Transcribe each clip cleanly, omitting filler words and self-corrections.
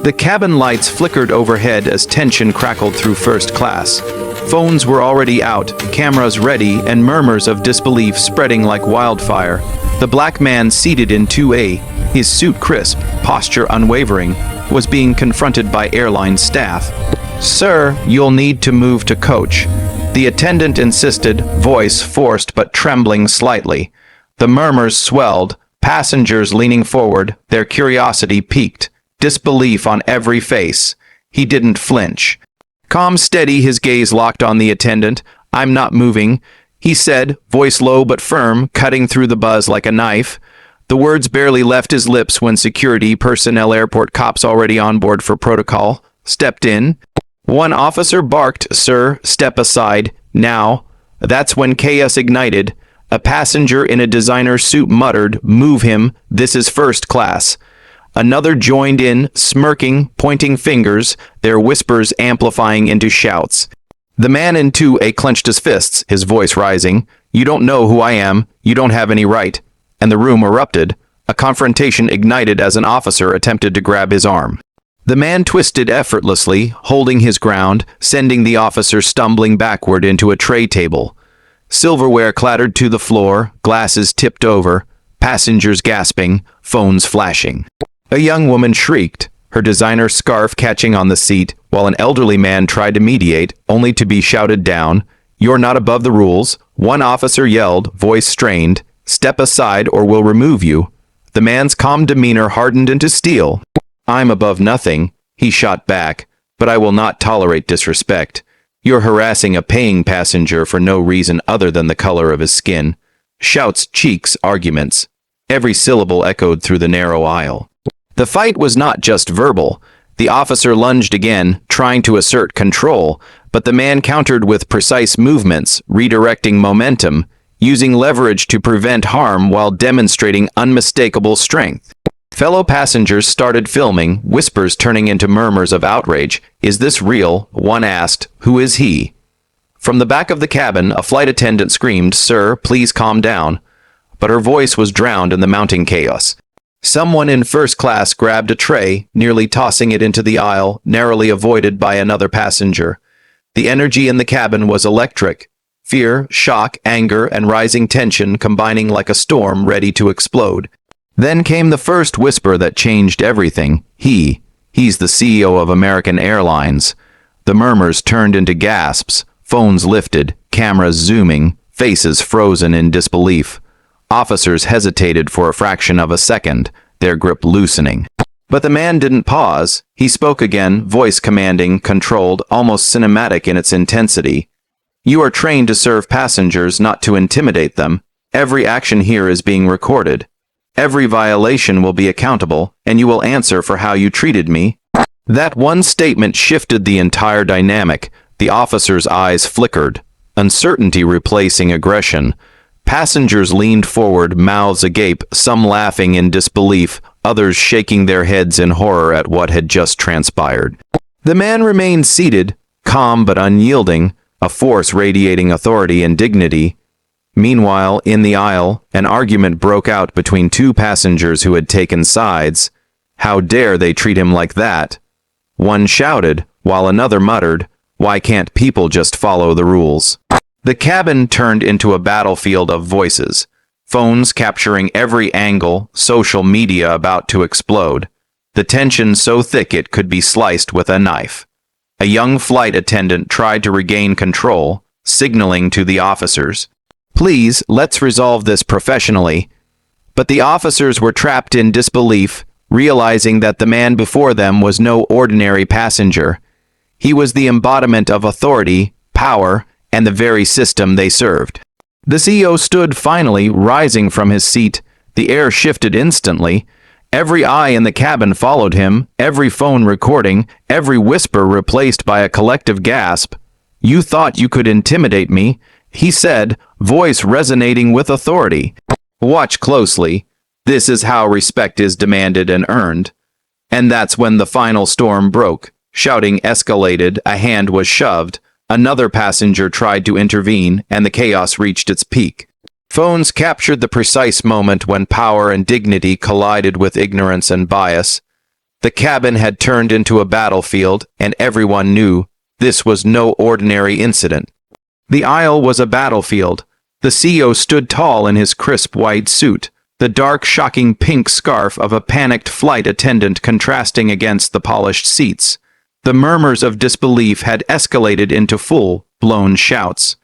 The cabin lights flickered overhead as tension crackled through first class. Phones were already out, cameras ready, and murmurs of disbelief spreading like wildfire. The black man seated in 2A, his suit crisp, posture unwavering, was being confronted by airline staff. "Sir, you'll need to move to coach," the attendant insisted, voice forced but trembling slightly. The murmurs swelled, passengers leaning forward, their curiosity piqued, disbelief on every face. He didn't flinch. Calm, steady, his gaze locked on the attendant. "I'm not moving," he said, voice low but firm, cutting through the buzz like a knife. The words barely left his lips when security personnel, airport cops already on board for protocol, stepped in. One officer barked, "Sir, step aside, now." That's when chaos ignited. A passenger in a designer suit muttered, "Move him, this is first class." Another joined in, smirking, pointing fingers, their whispers amplifying into shouts. The man in 2A clenched his fists, his voice rising. "You don't know who I am. You don't have any right." And the room erupted. A confrontation ignited as an officer attempted to grab his arm. The man twisted effortlessly, holding his ground, sending the officer stumbling backward into a tray table. Silverware clattered to the floor, glasses tipped over, passengers gasping, phones flashing. A young woman shrieked, her designer scarf catching on the seat, while an elderly man tried to mediate, only to be shouted down. "You're not above the rules." One officer yelled, voice strained, "Step aside or we'll remove you." The man's calm demeanor hardened into steel. "I'm above nothing," he shot back, "but I will not tolerate disrespect. You're harassing a paying passenger for no reason other than the color of his skin." Shouts, cheeks, arguments. Every syllable echoed through the narrow aisle. The fight was not just verbal. The officer lunged again, trying to assert control, but the man countered with precise movements, redirecting momentum, using leverage to prevent harm while demonstrating unmistakable strength. Fellow passengers started filming, whispers turning into murmurs of outrage. "Is this real?" one asked. "Who is he?" From the back of the cabin, a flight attendant screamed, "Sir, please calm down." But her voice was drowned in the mounting chaos. Someone in first class grabbed a tray, nearly tossing it into the aisle, narrowly avoided by another passenger. The energy in the cabin was electric. Fear, shock, anger, and rising tension combining like a storm ready to explode. Then came the first whisper that changed everything. He's the CEO of American Airlines. The murmurs turned into gasps, phones lifted, cameras zooming, faces frozen in disbelief. Officers hesitated for a fraction of a second, their grip loosening. But the man didn't pause. He spoke again, voice commanding, controlled, almost cinematic in its intensity. "You are trained to serve passengers, not to intimidate them. Every action here is being recorded. Every violation will be accountable, and you will answer for how you treated me." That one statement shifted the entire dynamic. The officer's eyes flickered, uncertainty replacing aggression. Passengers leaned forward, mouths agape, some laughing in disbelief, others shaking their heads in horror at what had just transpired. The man remained seated, calm but unyielding, a force radiating authority and dignity. Meanwhile, in the aisle, an argument broke out between two passengers who had taken sides. How dare they treat him like that? One shouted, while another muttered, "Why can't people just follow the rules?" The cabin turned into a battlefield of voices, phones capturing every angle, social media about to explode. The tension so thick it could be sliced with a knife. A young flight attendant tried to regain control, signaling to the officers, "Please, let's resolve this professionally." But the officers were trapped in disbelief, realizing that the man before them was no ordinary passenger. He was the embodiment of authority, power, and the very system they served. The CEO stood finally, rising from his seat. The air shifted instantly. Every eye in the cabin followed him, every phone recording, every whisper replaced by a collective gasp. "You thought you could intimidate me," he said, voice resonating with authority. "Watch closely. This is how respect is demanded and earned." And that's when the final storm broke. Shouting escalated, a hand was shoved. Another passenger tried to intervene, and the chaos reached its peak. Phones captured the precise moment when power and dignity collided with ignorance and bias. The cabin had turned into a battlefield, and everyone knew this was no ordinary incident. The aisle was a battlefield. The CEO stood tall in his crisp white suit, the dark, shocking pink scarf of a panicked flight attendant contrasting against the polished seats. The murmurs of disbelief had escalated into full-blown shouts.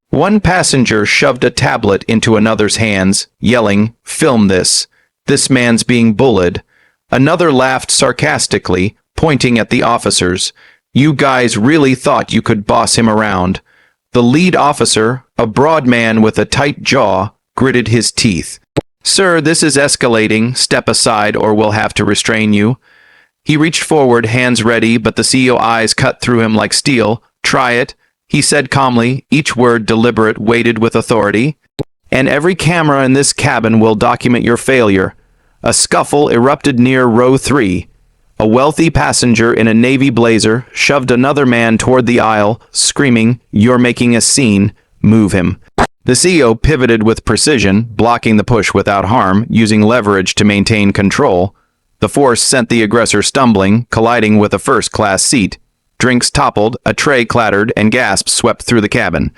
One passenger shoved a tablet into another's hands, yelling, "Film this. This man's being bullied." Another laughed sarcastically, pointing at the officers. "You guys really thought you could boss him around." The lead officer, a broad man with a tight jaw, gritted his teeth. "Sir, this is escalating. Step aside or we'll have to restrain you." He reached forward, hands ready, but the CEO eyes cut through him like steel. "Try it," he said calmly, each word deliberate, weighted with authority. "And every camera in this cabin will document your failure." A scuffle erupted near row 3. A wealthy passenger in a navy blazer shoved another man toward the aisle, screaming, "You're making a scene. Move him." The CEO pivoted with precision, blocking the push without harm, using leverage to maintain control. The force sent the aggressor stumbling, colliding with a first-class seat. Drinks toppled, a tray clattered, and gasps swept through the cabin.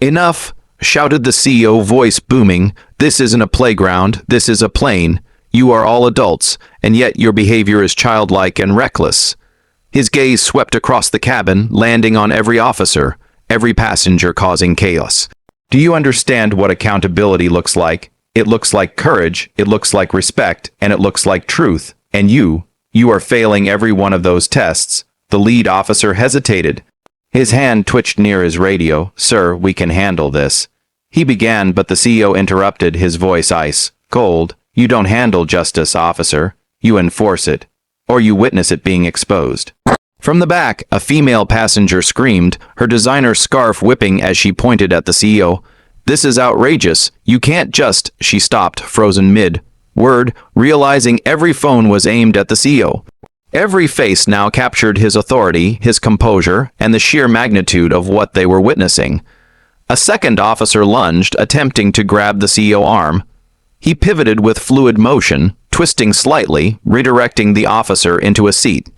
"Enough!" shouted the CEO, voice booming. "This isn't a playground. This is a plane. You are all adults, and yet your behavior is childlike and reckless." His gaze swept across the cabin, landing on every officer, every passenger, causing chaos. "Do you understand what accountability looks like? It looks like courage, it looks like respect, and it looks like truth. And you are failing every one of those tests." The lead officer hesitated. His hand twitched near his radio. "Sir, we can handle this." He began, but the CEO interrupted, his voice ice cold. "You don't handle justice, officer. You enforce it. Or you witness it being exposed." From the back, a female passenger screamed, her designer scarf whipping as she pointed at the CEO. "This is outrageous. You can't just—" She stopped, frozen mid-word, realizing every phone was aimed at the CEO. Every face now captured his authority, his composure, and the sheer magnitude of what they were witnessing. A second officer lunged, attempting to grab the CEO arm. He pivoted with fluid motion, twisting slightly, redirecting the officer into a seat.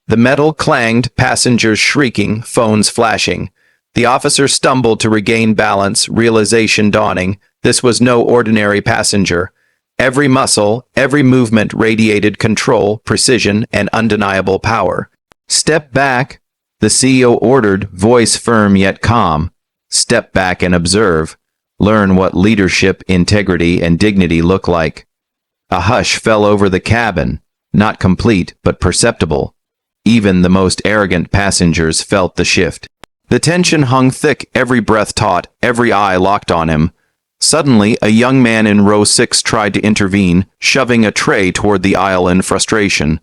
The metal clanged, passengers shrieking, phones flashing. The officer stumbled to regain balance, realization dawning. This was no ordinary passenger. Every muscle, every movement radiated control, precision, and undeniable power. "Step back," the CEO ordered, voice firm yet calm. "Step back and observe. Learn what leadership, integrity, and dignity look like." A hush fell over the cabin, not complete, but perceptible. Even the most arrogant passengers felt the shift. The tension hung thick, every breath taut, every eye locked on him. Suddenly, a young man in row 6 tried to intervene, shoving a tray toward the aisle in frustration.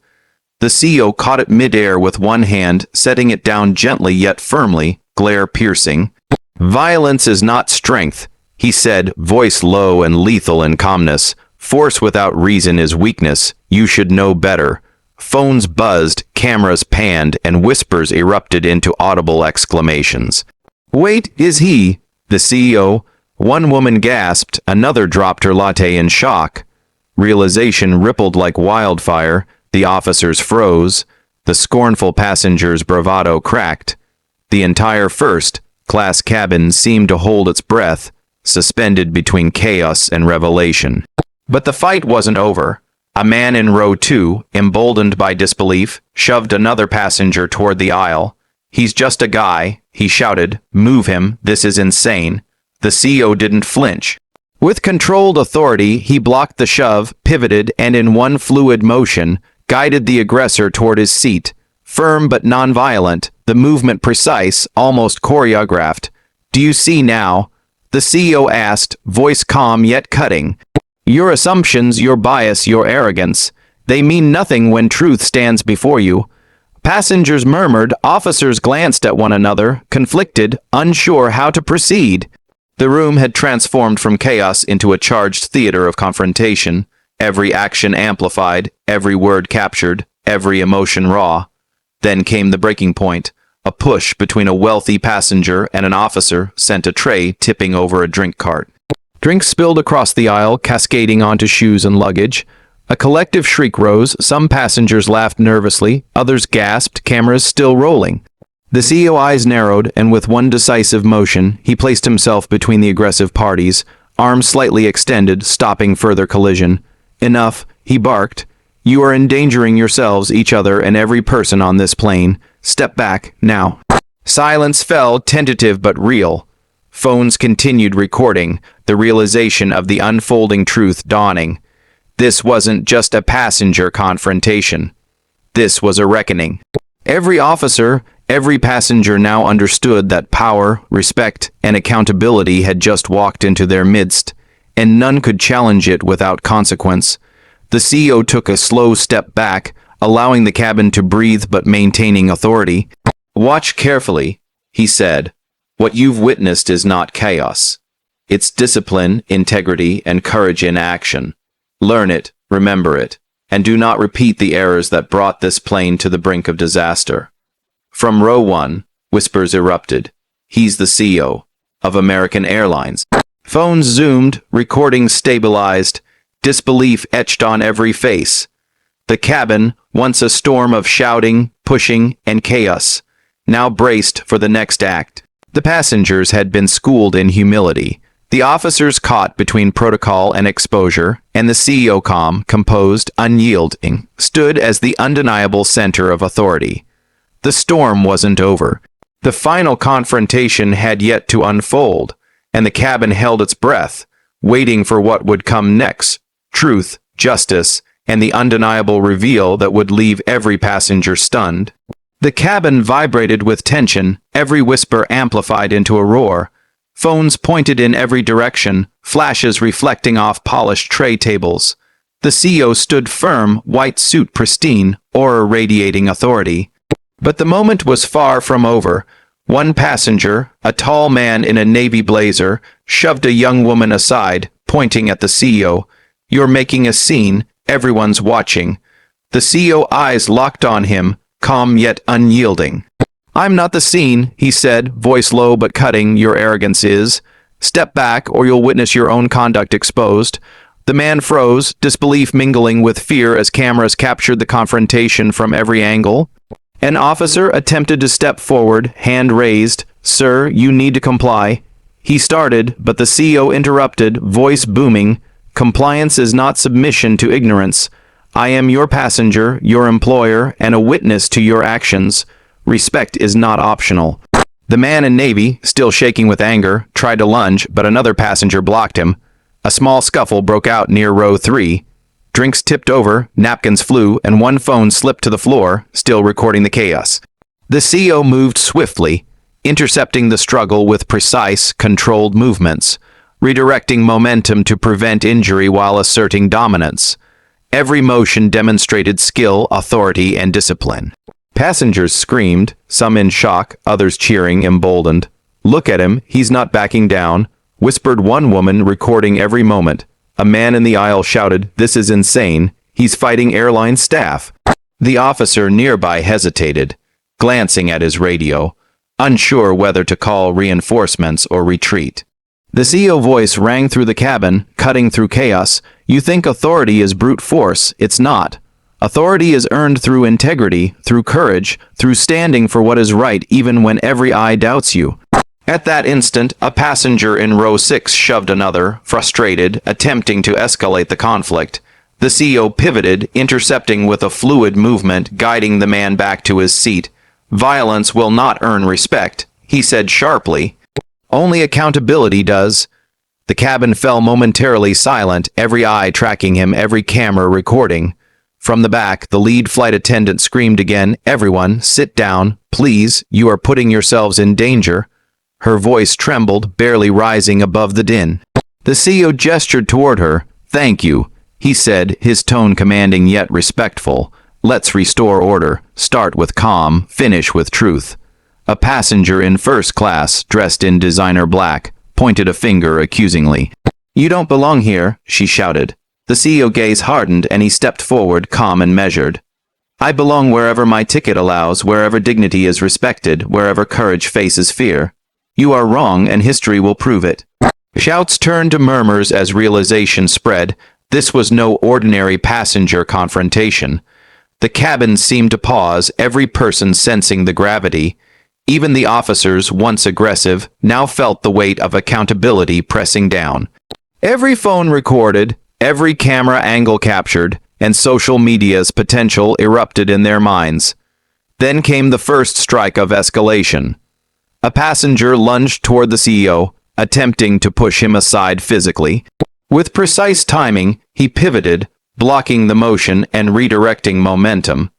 The CEO caught it midair with one hand, setting it down gently yet firmly, glare piercing. "Violence is not strength," he said, voice low and lethal in calmness. "Force without reason is weakness. You should know better." Phones buzzed, cameras panned, and whispers erupted into audible exclamations. "Wait, is he?" The CEO. One woman gasped, another dropped her latte in shock. Realization rippled like wildfire. The officers froze. The scornful passengers' bravado cracked. The entire first-class cabin seemed to hold its breath, suspended between chaos and revelation. But the fight wasn't over. A man in row 2, emboldened by disbelief, shoved another passenger toward the aisle. "He's just a guy," he shouted. "Move him. This is insane." The CEO didn't flinch. With controlled authority, he blocked the shove, pivoted, and in one fluid motion, guided the aggressor toward his seat. Firm but non-violent, the movement precise, almost choreographed. "Do you see now?" the CEO asked, voice calm yet cutting. "Your assumptions, your bias, your arrogance, they mean nothing when truth stands before you." Passengers murmured, officers glanced at one another, conflicted, unsure how to proceed. The room had transformed from chaos into a charged theater of confrontation, every action amplified, every word captured, every emotion raw. Then came the breaking point. A push between a wealthy passenger and an officer sent a tray tipping over a drink cart. Drinks spilled across the aisle, cascading onto shoes and luggage. A collective shriek rose. Some passengers laughed nervously, others gasped, cameras still rolling. The CEO eyes narrowed, and with one decisive motion, he placed himself between the aggressive parties, arms slightly extended, stopping further collision. Enough, he barked. You are endangering yourselves, each other, and every person on this plane. Step back, now. Silence fell, tentative but real. Phones continued recording, the realization of the unfolding truth dawning. This wasn't just a passenger confrontation. This was a reckoning. Every officer, every passenger now understood that power, respect, and accountability had just walked into their midst, and none could challenge it without consequence. The CEO took a slow step back, allowing the cabin to breathe but maintaining authority. Watch carefully, he said. What you've witnessed is not chaos. It's discipline, integrity, and courage in action. Learn it, remember it, and do not repeat the errors that brought this plane to the brink of disaster. From row 1, whispers erupted. He's the CEO of American Airlines. Phones zoomed, recordings stabilized, disbelief etched on every face. The cabin, once a storm of shouting, pushing, and chaos, now braced for the next act. The passengers had been schooled in humility. The officers caught between protocol and exposure, and the CEO, calm, composed, unyielding, stood as the undeniable center of authority. The storm wasn't over. The final confrontation had yet to unfold, and the cabin held its breath, waiting for what would come next: truth, justice, and the undeniable reveal that would leave every passenger stunned. The cabin vibrated with tension, every whisper amplified into a roar. Phones pointed in every direction, flashes reflecting off polished tray tables. The CEO stood firm, white suit pristine, aura radiating authority. But the moment was far from over. One passenger, a tall man in a navy blazer, shoved a young woman aside, pointing at the CEO. You're making a scene, everyone's watching. The CEO eyes locked on him, calm yet unyielding. I'm not the scene, he said, voice low but cutting. Your arrogance is. Step back or you'll witness your own conduct exposed. The man froze, disbelief mingling with fear as cameras captured the confrontation from every angle. An officer attempted to step forward, hand raised. Sir, you need to comply. He started, but the CEO interrupted, voice booming. Compliance is not submission to ignorance. I am your passenger, your employer, and a witness to your actions. Respect is not optional. The man in navy, still shaking with anger, tried to lunge, but another passenger blocked him. A small scuffle broke out near row 3. Drinks tipped over, napkins flew, and one phone slipped to the floor, still recording the chaos. The CEO moved swiftly, intercepting the struggle with precise, controlled movements, redirecting momentum to prevent injury while asserting dominance. Every motion demonstrated skill, authority, and discipline. Passengers screamed, some in shock, others cheering, emboldened. Look at him, he's not backing down, whispered one woman, recording every moment. A man in the aisle shouted, this is insane, he's fighting airline staff. The officer nearby hesitated, glancing at his radio, unsure whether to call reinforcements or retreat. The CEO voice rang through the cabin, cutting through chaos. You think authority is brute force, it's not. Authority is earned through integrity, through courage, through standing for what is right even when every eye doubts you. At that instant, a passenger in row 6 shoved another, frustrated, attempting to escalate the conflict. The CEO pivoted, intercepting with a fluid movement, guiding the man back to his seat. Violence will not earn respect, he said sharply. Only accountability does. The cabin fell momentarily silent, every eye tracking him, every camera recording. From the back, the lead flight attendant screamed again, everyone, sit down, please, you are putting yourselves in danger. Her voice trembled, barely rising above the din. The CEO gestured toward her. Thank you, he said, his tone commanding yet respectful. Let's restore order, start with calm, finish with truth. A passenger in first class, dressed in designer black, pointed a finger accusingly. You don't belong here, she shouted. The CEO gaze hardened and he stepped forward, calm and measured. I belong wherever my ticket allows, wherever dignity is respected, wherever courage faces fear. You are wrong and history will prove it. Shouts turned to murmurs as realization spread. This was no ordinary passenger confrontation. The cabin seemed to pause, every person sensing the gravity. Even the officers, once aggressive, now felt the weight of accountability pressing down. Every phone recorded, every camera angle captured, and social media's potential erupted in their minds. Then came the first strike of escalation. A passenger lunged toward the CEO, attempting to push him aside physically. With precise timing, he pivoted, blocking the motion and redirecting momentum.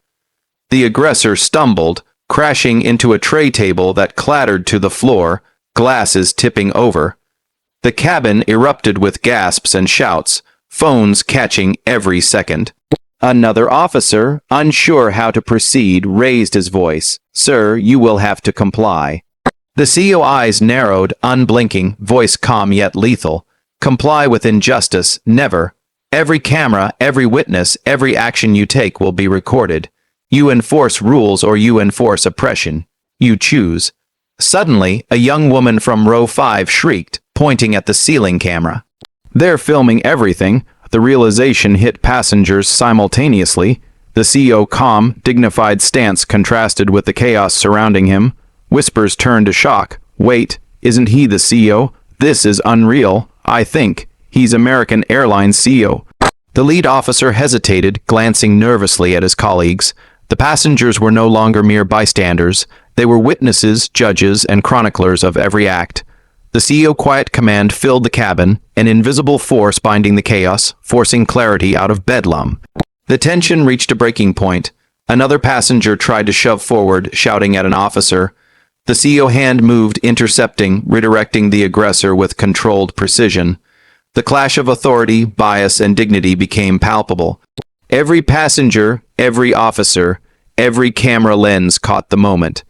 The aggressor stumbled, crashing into a tray table that clattered to the floor, glasses tipping over. The cabin erupted with gasps and shouts, phones catching every second. Another officer, unsure how to proceed, raised his voice. "Sir, you will have to comply." The CEO eyes narrowed, unblinking, voice calm yet lethal. "Comply with injustice, never. Every camera, every witness, every action you take will be recorded. You enforce rules or you enforce oppression. You choose." Suddenly, a young woman from row 5 shrieked, pointing at the ceiling camera. "They're filming everything." The realization hit passengers simultaneously. The CEO's calm, dignified stance contrasted with the chaos surrounding him. Whispers turned to shock. "Wait, isn't he the CEO? This is unreal. I think he's American Airlines CEO." The lead officer hesitated, glancing nervously at his colleagues. The passengers were no longer mere bystanders. They were witnesses, judges, and chroniclers of every act. The CEO's quiet command filled the cabin, an invisible force binding the chaos, forcing clarity out of bedlam. The tension reached a breaking point. Another passenger tried to shove forward, shouting at an officer. The CEO's hand moved, intercepting, redirecting the aggressor with controlled precision. The clash of authority, bias, and dignity became palpable. Every passenger, every officer, every camera lens caught the moment.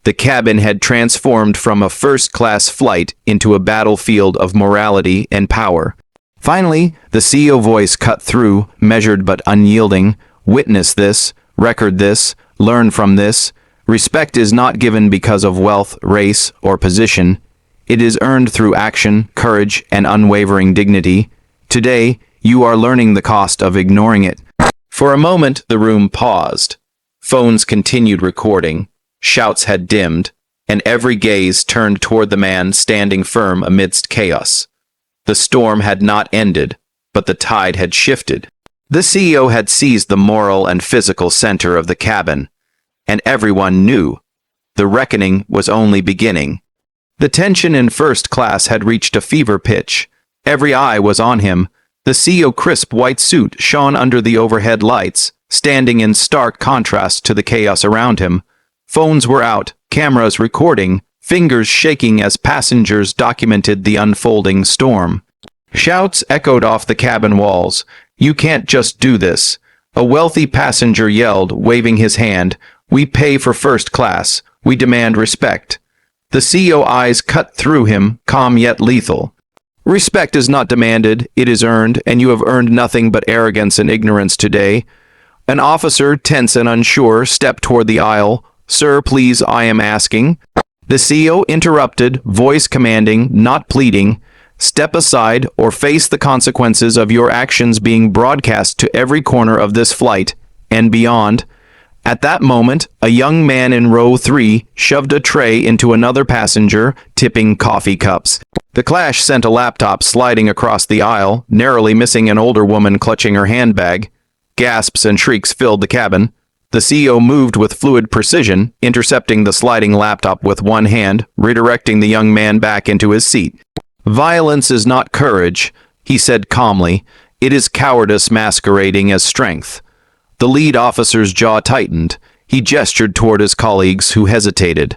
The cabin had transformed from a first-class flight into a battlefield of morality and power. Finally, the CEO voice cut through, measured but unyielding. "Witness this, record this, learn from this. Respect is not given because of wealth, race, or position. It is earned through action, courage, and unwavering dignity. Today, you are learning the cost of ignoring it." For a moment, the room paused. Phones continued recording. Shouts had dimmed, and every gaze turned toward the man standing firm amidst chaos. The storm had not ended, but the tide had shifted. The CEO had seized the moral and physical center of the cabin, and everyone knew the reckoning was only beginning. The tension in first class had reached a fever pitch. Every eye was on him. The CEO's crisp white suit shone under the overhead lights, standing in stark contrast to the chaos around him. Phones were out, cameras recording, fingers shaking as passengers documented the unfolding storm. Shouts echoed off the cabin walls. "You can't just do this." A wealthy passenger yelled, waving his hand. "We pay for first class. We demand respect." The CEO's eyes cut through him, calm yet lethal. "Respect is not demanded, it is earned, and you have earned nothing but arrogance and ignorance today." An officer, tense and unsure, stepped toward the aisle. "Sir, please, I am asking." The CEO interrupted, voice commanding, not pleading. "Step aside or face the consequences of your actions being broadcast to every corner of this flight and beyond." At that moment, a young man in row 3 shoved a tray into another passenger, tipping coffee cups. The clash sent a laptop sliding across the aisle, narrowly missing an older woman clutching her handbag. Gasps and shrieks filled the cabin. The CEO moved with fluid precision, intercepting the sliding laptop with one hand, redirecting the young man back into his seat. "Violence is not courage," he said calmly. "It is cowardice masquerading as strength." The lead officer's jaw tightened. He gestured toward his colleagues, who hesitated.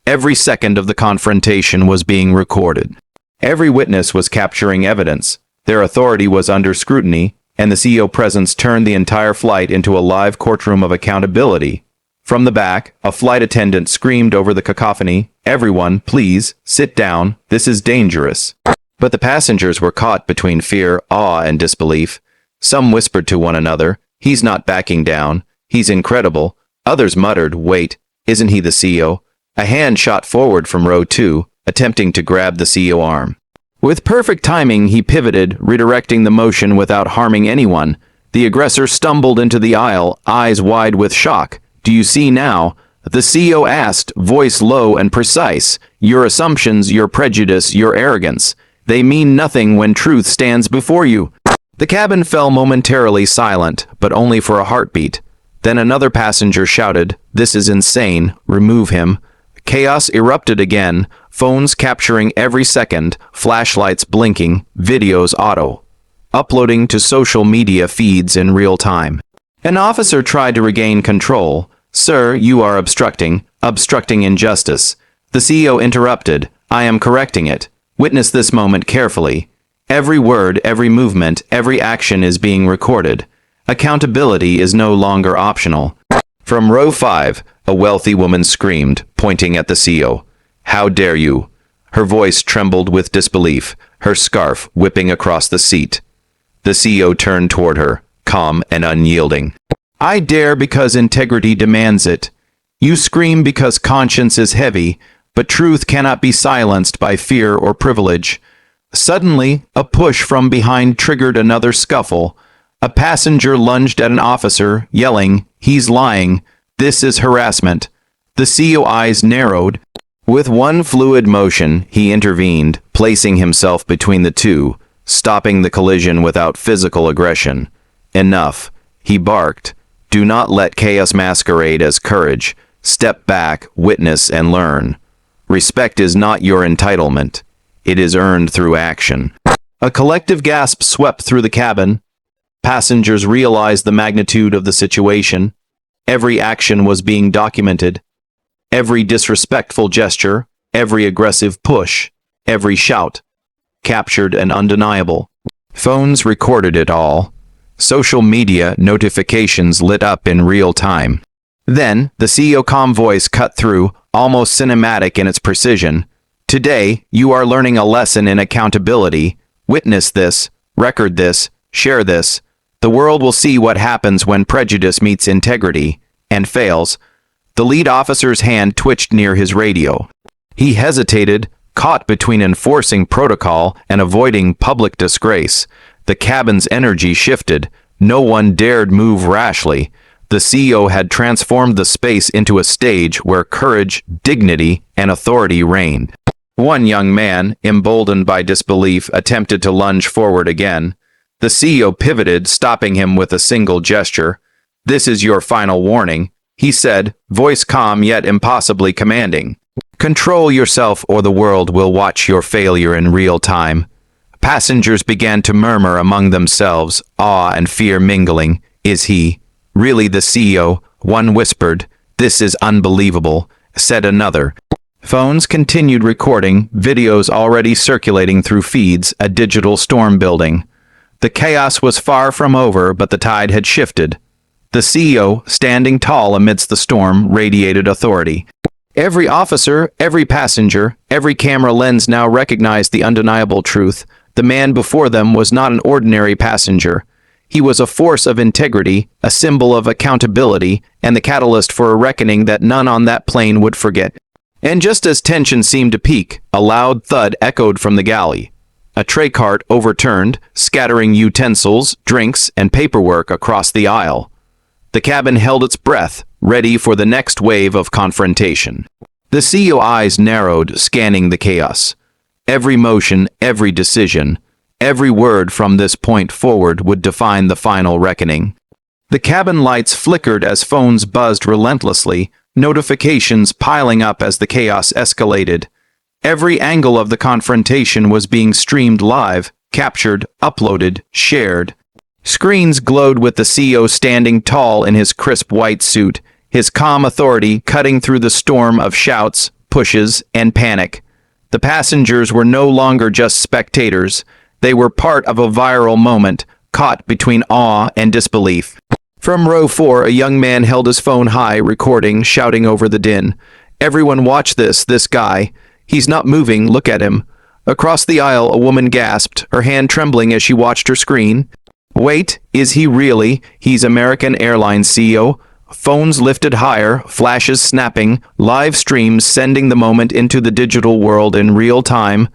Every second of the confrontation was being recorded. Every witness was capturing evidence. Their authority was under scrutiny, and the CEO's presence turned the entire flight into a live courtroom of accountability. From the back, a flight attendant screamed over the cacophony, "Everyone, please, sit down. This is dangerous." But the passengers were caught between fear, awe, and disbelief. Some whispered to one another, "He's not backing down. He's incredible." Others muttered, "Wait, isn't he the CEO?" A hand shot forward from row 2, attempting to grab the CEO's arm. With perfect timing, he pivoted, redirecting the motion without harming anyone. The aggressor stumbled into the aisle, eyes wide with shock. "Do you see now?" The CEO asked, voice low and precise. "Your assumptions, your prejudice, your arrogance. They mean nothing when truth stands before you." The cabin fell momentarily silent, but only for a heartbeat. Then another passenger shouted, "This is insane. Remove him." Chaos erupted again, phones capturing every second, flashlights blinking, videos auto uploading to social media feeds in real time. An officer tried to regain control. "Sir, you are obstructing injustice." The CEO interrupted. "I am correcting it. Witness this moment carefully. Every word, every movement, every action is being recorded. Accountability is no longer optional." From row 5, a wealthy woman screamed, pointing at the CEO. "How dare you?" Her voice trembled with disbelief, her scarf whipping across the seat. The CEO turned toward her, calm and unyielding. "I dare because integrity demands it. You scream because conscience is heavy, but truth cannot be silenced by fear or privilege." Suddenly, a push from behind triggered another scuffle. A passenger lunged at an officer, yelling, "He's lying. This is harassment." The CEO eyes narrowed. With one fluid motion, he intervened, placing himself between the two, stopping the collision without physical aggression. "Enough," he barked. "Do not let chaos masquerade as courage. Step back, witness, and learn. Respect is not your entitlement. It is earned through action." A collective gasp swept through the cabin. Passengers realized the magnitude of the situation. Every action was being documented. Every disrespectful gesture, every aggressive push, every shout, captured and undeniable. Phones recorded it all. Social media notifications lit up in real time. Then, the CEO calm voice cut through, almost cinematic in its precision. "Today, you are learning a lesson in accountability. Witness this, record this, share this. The world will see what happens when prejudice meets integrity, and fails." The lead officer's hand twitched near his radio. He hesitated, caught between enforcing protocol and avoiding public disgrace. The cabin's energy shifted. No one dared move rashly. The CEO had transformed the space into a stage where courage, dignity, and authority reigned. One young man, emboldened by disbelief, attempted to lunge forward again. The CEO pivoted, stopping him with a single gesture. "This is your final warning," he said, voice calm yet impossibly commanding. "Control yourself or the world will watch your failure in real time." Passengers began to murmur among themselves, awe and fear mingling. "Is he really the CEO?" One whispered. "This is unbelievable," said another. Phones continued recording, videos already circulating through feeds, a digital storm building. The chaos was far from over, but the tide had shifted. The CEO, standing tall amidst the storm, radiated authority. Every officer, every passenger, every camera lens now recognized the undeniable truth. The man before them was not an ordinary passenger. He was a force of integrity, a symbol of accountability, and the catalyst for a reckoning that none on that plane would forget. And just as tension seemed to peak, a loud thud echoed from the galley. A tray cart overturned, scattering utensils, drinks, and paperwork across the aisle. The cabin held its breath, ready for the next wave of confrontation. The CEO eyes narrowed, scanning the chaos. Every motion, every decision, every word from this point forward would define the final reckoning. The cabin lights flickered as phones buzzed relentlessly, notifications piling up as the chaos escalated. Every angle of the confrontation was being streamed live, captured, uploaded, shared. Screens glowed with the CEO standing tall in his crisp white suit, his calm authority cutting through the storm of shouts, pushes, and panic. The passengers were no longer just spectators. They were part of a viral moment, caught between awe and disbelief. From row 4, a young man held his phone high, recording, shouting over the din. "Everyone watch this guy. He's not moving, look at him." Across the aisle, a woman gasped, her hand trembling as she watched her screen. "Wait, is he really? He's American Airlines CEO." Phones lifted higher, flashes snapping, live streams sending the moment into the digital world in real time.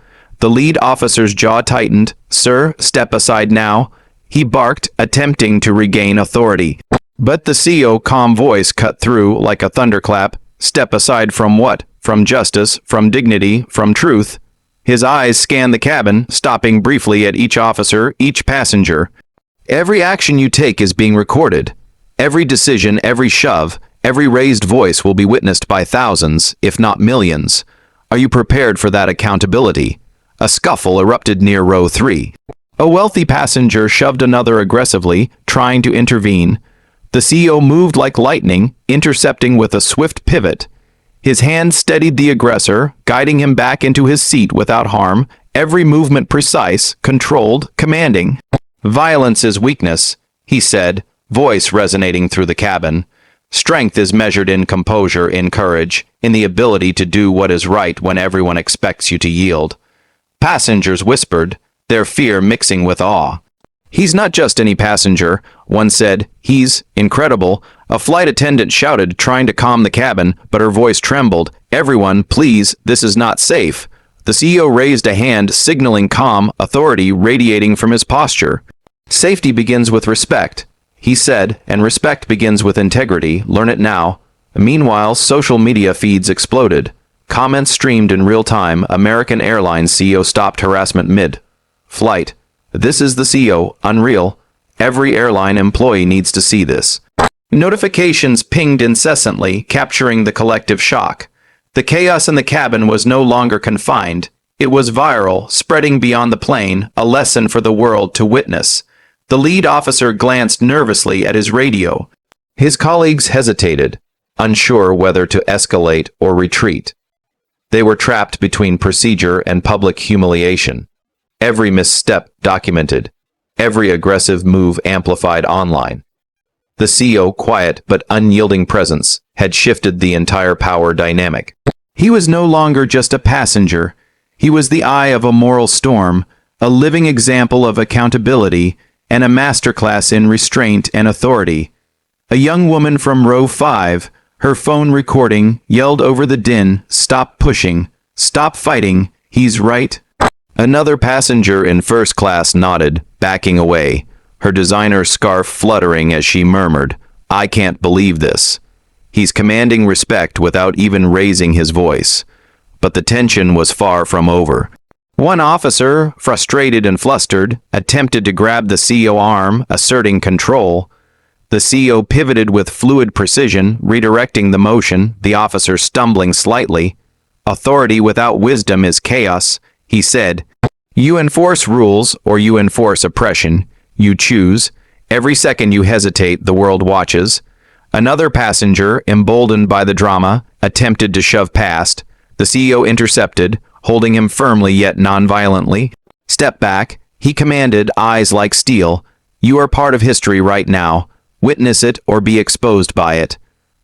The lead officer's jaw tightened. "Sir, step aside now," he barked, attempting to regain authority. But the CEO's calm voice cut through like a thunderclap. "Step aside from what? From justice, from dignity, from truth." His eyes scanned the cabin, stopping briefly at each officer, each passenger. "Every action you take is being recorded. Every decision, every shove, every raised voice will be witnessed by thousands, if not millions. Are you prepared for that accountability?" A scuffle erupted near row 3. A wealthy passenger shoved another aggressively, trying to intervene. The CEO moved like lightning, intercepting with a swift pivot. His hand steadied the aggressor, guiding him back into his seat without harm, every movement precise, controlled, commanding. "Violence is weakness," he said, voice resonating through the cabin. "Strength is measured in composure, in courage, in the ability to do what is right when everyone expects you to yield." Passengers whispered, their fear mixing with awe. "He's not just any passenger," one said. "He's incredible." A flight attendant shouted, trying to calm the cabin, but her voice trembled. "Everyone, please, this is not safe." The CEO raised a hand, signaling calm, authority radiating from his posture. "Safety begins with respect," he said, "and respect begins with integrity. Learn it now." Meanwhile, social media feeds exploded. Comments streamed in real time. American Airlines CEO stopped harassment mid-flight. "This is the CEO. Unreal. Every airline employee needs to see this." Notifications pinged incessantly, capturing the collective shock. The chaos in the cabin was no longer confined. It was viral, spreading beyond the plane, a lesson for the world to witness. The lead officer glanced nervously at his radio. His colleagues hesitated, unsure whether to escalate or retreat. They were trapped between procedure and public humiliation. Every misstep documented, every aggressive move amplified online. The CEO's quiet but unyielding presence had shifted the entire power dynamic. He was no longer just a passenger. He was the eye of a moral storm, a living example of accountability, and a masterclass in restraint and authority. A young woman from row 5, her phone recording, yelled over the din, "Stop pushing. Stop fighting. He's right." Another passenger in first class nodded, backing away, her designer scarf fluttering as she murmured, "I can't believe this." He's commanding respect without even raising his voice. But the tension was far from over. One officer, frustrated and flustered, attempted to grab the CEO's arm, asserting control. The CEO pivoted with fluid precision, redirecting the motion, the officer stumbling slightly. "Authority without wisdom is chaos," he said. "You enforce rules or you enforce oppression. You choose. Every second you hesitate, the world watches." Another passenger, emboldened by the drama, attempted to shove past. The CEO intercepted, holding him firmly yet non-violently. "Step back," he commanded, eyes like steel. "You are part of history right now. Witness it or be exposed by it."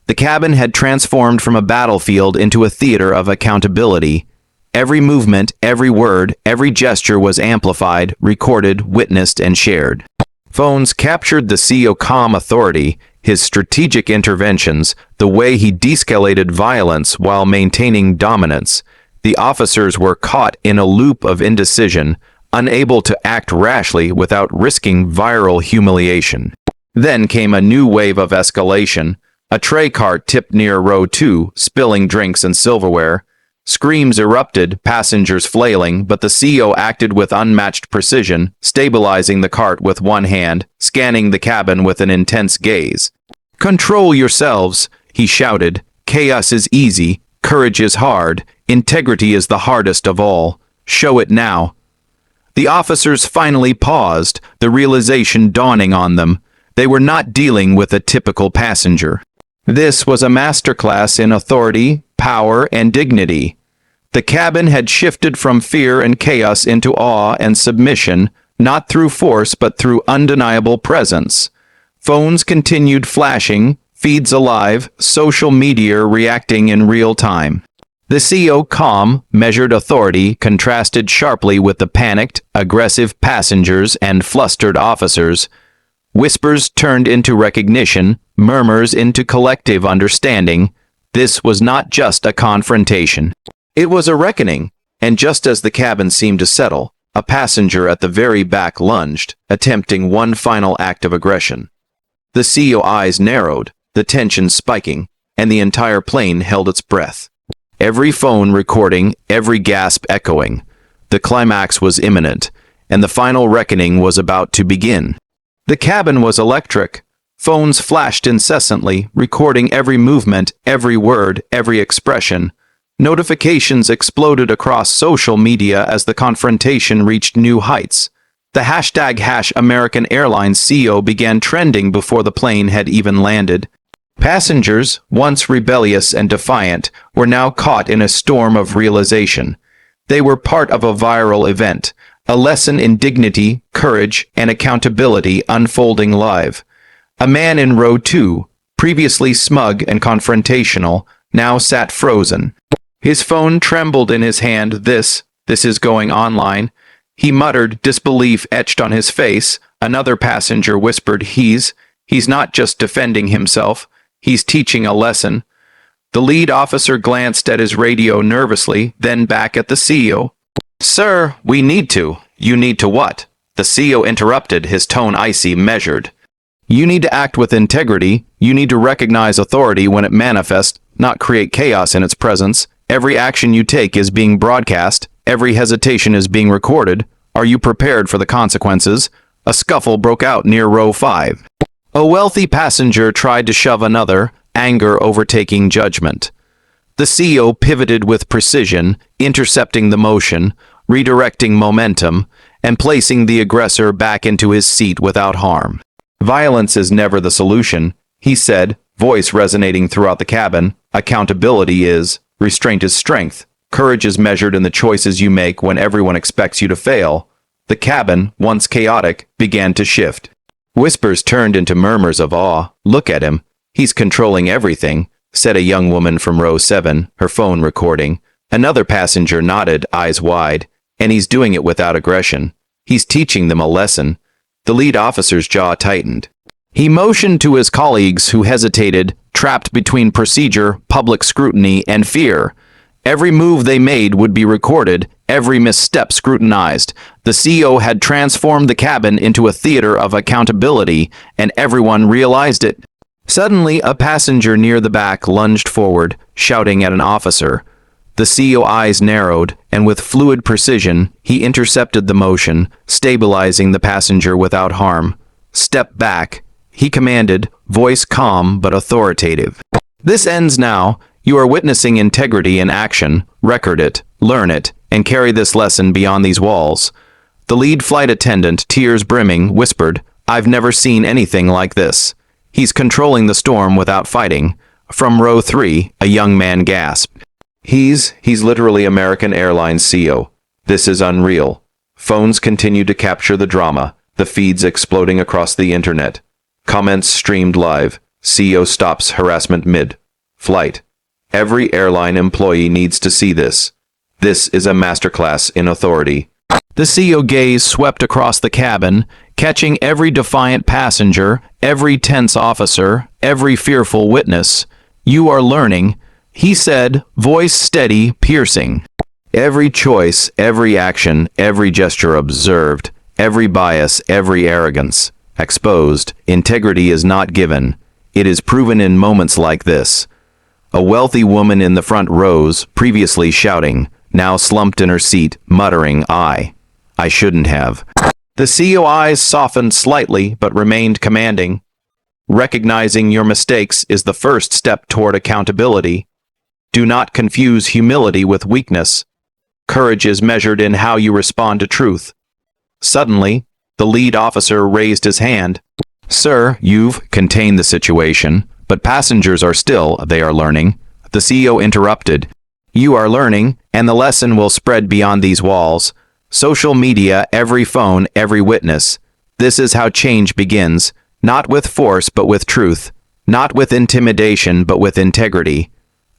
The cabin had transformed from a battlefield into a theater of accountability. Every movement, every word, every gesture was amplified, recorded, witnessed, and shared. Phones captured the CEO's calm authority, his strategic interventions, the way he de-escalated violence while maintaining dominance. The officers were caught in a loop of indecision, unable to act rashly without risking viral humiliation. Then came a new wave of escalation. A tray cart tipped near row 2, spilling drinks and silverware. Screams erupted, passengers flailing, but the CEO acted with unmatched precision, stabilizing the cart with one hand, scanning the cabin with an intense gaze. "Control yourselves," he shouted. "Chaos is easy, courage is hard, integrity is the hardest of all. Show it now." The officers finally paused, the realization dawning on them. They were not dealing with a typical passenger. This was a masterclass in authority, power, and dignity. The cabin had shifted from fear and chaos into awe and submission, not through force but through undeniable presence. Phones continued flashing, feeds alive, social media reacting in real time. The CEO's calm, measured authority contrasted sharply with the panicked, aggressive passengers and flustered officers. Whispers turned into recognition, murmurs into collective understanding. This was not just a confrontation. It was a reckoning. And just as the cabin seemed to settle, a passenger at the very back lunged, attempting one final act of aggression. The CEO eyes narrowed, the tension spiking, and the entire plane held its breath. Every phone recording, every gasp echoing. The climax was imminent, and the final reckoning was about to begin. The cabin was electric. Phones flashed incessantly, recording every movement, every word, every expression. Notifications exploded across social media as the confrontation reached new heights. The hashtag American Airlines CEO began trending before the plane had even landed. Passengers, once rebellious and defiant, were now caught in a storm of realization. They were part of a viral event, a lesson in dignity, courage, and accountability unfolding live. A man in row 2, previously smug and confrontational, now sat frozen. His phone trembled in his hand. This is going online. He muttered, disbelief etched on his face. Another passenger whispered, he's not just defending himself, he's teaching a lesson. The lead officer glanced at his radio nervously, then back at the CEO. Sir, we need to. You need to what? The CEO interrupted, his tone icy, measured. You need to act with integrity. You need to recognize authority when it manifests, not create chaos in its presence. Every action you take is being broadcast. Every hesitation is being recorded. Are you prepared for the consequences? A scuffle broke out near row 5. A wealthy passenger tried to shove another, anger overtaking judgment. The CEO pivoted with precision, intercepting the motion, redirecting momentum, and placing the aggressor back into his seat without harm. Violence is never the solution, he said, voice resonating throughout the cabin. Accountability is. Restraint is strength. Courage is measured in the choices you make when everyone expects you to fail. The cabin, once chaotic, began to shift. Whispers turned into murmurs of awe. Look at him. He's controlling everything, said a young woman from row 7, her phone recording. Another passenger nodded, eyes wide. And he's doing it without aggression. He's teaching them a lesson. The lead officer's jaw tightened. He motioned to his colleagues who hesitated, trapped between procedure, public scrutiny, and fear. Every move they made would be recorded, every misstep scrutinized. The CEO had transformed the cabin into a theater of accountability, and everyone realized it. Suddenly, a passenger near the back lunged forward, shouting at an officer. The CEO eyes narrowed, and with fluid precision, he intercepted the motion, stabilizing the passenger without harm. Step back, he commanded, voice calm but authoritative. This ends now. You are witnessing integrity in action. Record it, learn it, and carry this lesson beyond these walls. The lead flight attendant, tears brimming, whispered, I've never seen anything like this. He's controlling the storm without fighting. From row 3, a young man gasped. He's literally American Airlines CEO. This is unreal. Phones continue to capture the drama, the feeds exploding across the internet. Comments streamed live. CEO stops harassment mid-flight. Every airline employee needs to see this. This is a masterclass in authority. The CEO gaze swept across the cabin, catching every defiant passenger, every tense officer, every fearful witness. You are learning, he said, voice steady, piercing. Every choice, every action, every gesture observed, every bias, every arrogance exposed. Integrity is not given. It is proven in moments like this. A wealthy woman in the front rows, previously shouting, now slumped in her seat, muttering, I shouldn't have. The CEO eyes softened slightly, but remained commanding. Recognizing your mistakes is the first step toward accountability. Do not confuse humility with weakness. Courage is measured in how you respond to truth. Suddenly, the lead officer raised his hand. Sir, you've contained the situation, but passengers are still, they are learning. The CEO interrupted. You are learning, and the lesson will spread beyond these walls. Social media, every phone, every witness. This is how change begins, not with force but with truth, not with intimidation but with integrity.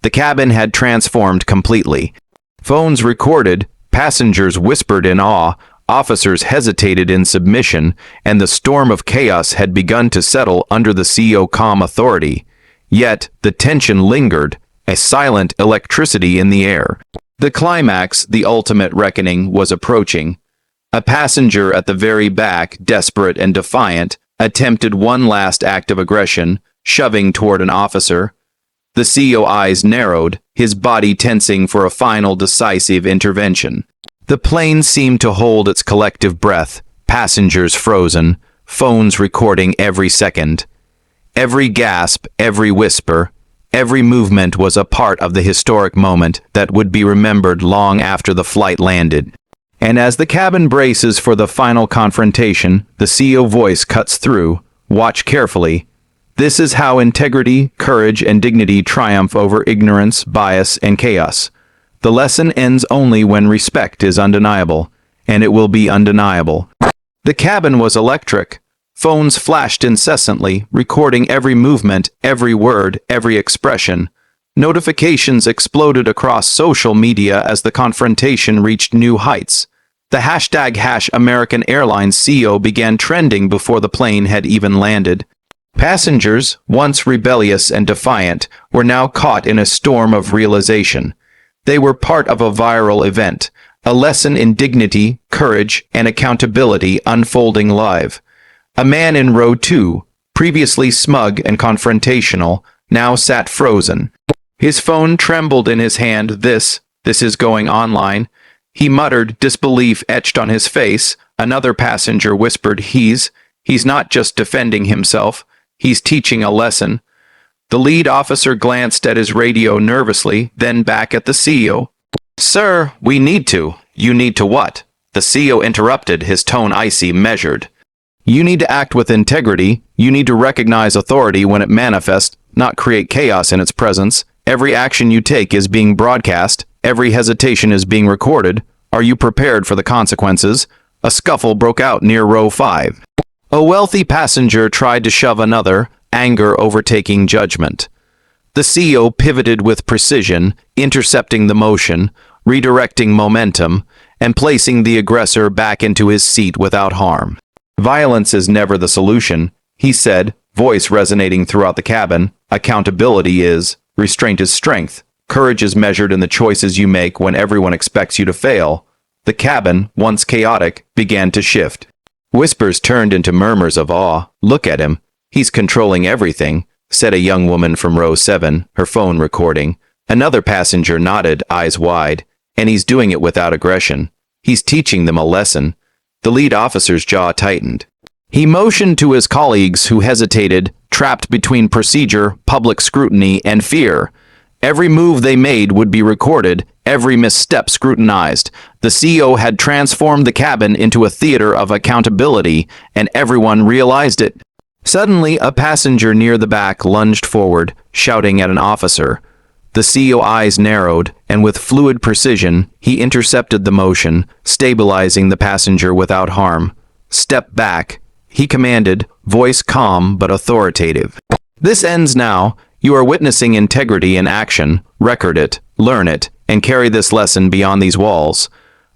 The cabin had transformed completely. Phones recorded, passengers whispered in awe, officers hesitated in submission, and the storm of chaos had begun to settle under the CEO calm authority. Yet, the tension lingered, a silent electricity in the air. The climax, the ultimate reckoning, was approaching. A passenger at the very back, desperate and defiant, attempted one last act of aggression, shoving toward an officer. The CEO eyes narrowed, his body tensing for a final decisive intervention. The plane seemed to hold its collective breath, passengers frozen, phones recording every second. Every gasp, every whisper, every movement was a part of the historic moment that would be remembered long after the flight landed. And as the cabin braces for the final confrontation, the CEO voice cuts through. Watch carefully. This is how integrity, courage, and dignity triumph over ignorance, bias, and chaos. The lesson ends only when respect is undeniable, and it will be undeniable. The cabin was electric. Phones flashed incessantly, recording every movement, every word, every expression. Notifications exploded across social media as the confrontation reached new heights. The hashtag American Airlines CEO began trending before the plane had even landed. Passengers, once rebellious and defiant, were now caught in a storm of realization. They were part of a viral event, a lesson in dignity, courage, and accountability unfolding live. A man in row 2, previously smug and confrontational, now sat frozen. His phone trembled in his hand. This is going online. He muttered, disbelief etched on his face. Another passenger whispered, he's not just defending himself, he's teaching a lesson. The lead officer glanced at his radio nervously, then back at the CEO. Sir, we need to. You need to what? The CEO interrupted, his tone icy, measured. You need to act with integrity. You need to recognize authority when it manifests, not create chaos in its presence. Every action you take is being broadcast. Every hesitation is being recorded. Are you prepared for the consequences? A scuffle broke out near row 5. A wealthy passenger tried to shove another, anger overtaking judgment. The CEO pivoted with precision, intercepting the motion, redirecting momentum, and placing the aggressor back into his seat without harm. Violence is never the solution, he said, voice resonating throughout the cabin. Accountability is. Restraint is strength. Courage is measured in the choices you make when everyone expects you to fail. The cabin, once chaotic, began to shift. Whispers turned into murmurs of awe. Look at him. He's controlling everything, said a young woman from row 7, her phone recording. Another passenger nodded, eyes wide. And he's doing it without aggression. He's teaching them a lesson. The lead officer's jaw tightened. He motioned to his colleagues who hesitated, trapped between procedure, public scrutiny, and fear. Every move they made would be recorded, every misstep scrutinized. The CEO had transformed the cabin into a theater of accountability, and everyone realized it. Suddenly, a passenger near the back lunged forward, shouting at an officer. The CEO eyes narrowed, and with fluid precision, he intercepted the motion, stabilizing the passenger without harm. Step back, he commanded, voice calm but authoritative. This ends now. You are witnessing integrity in action. Record it, learn it, and carry this lesson beyond these walls.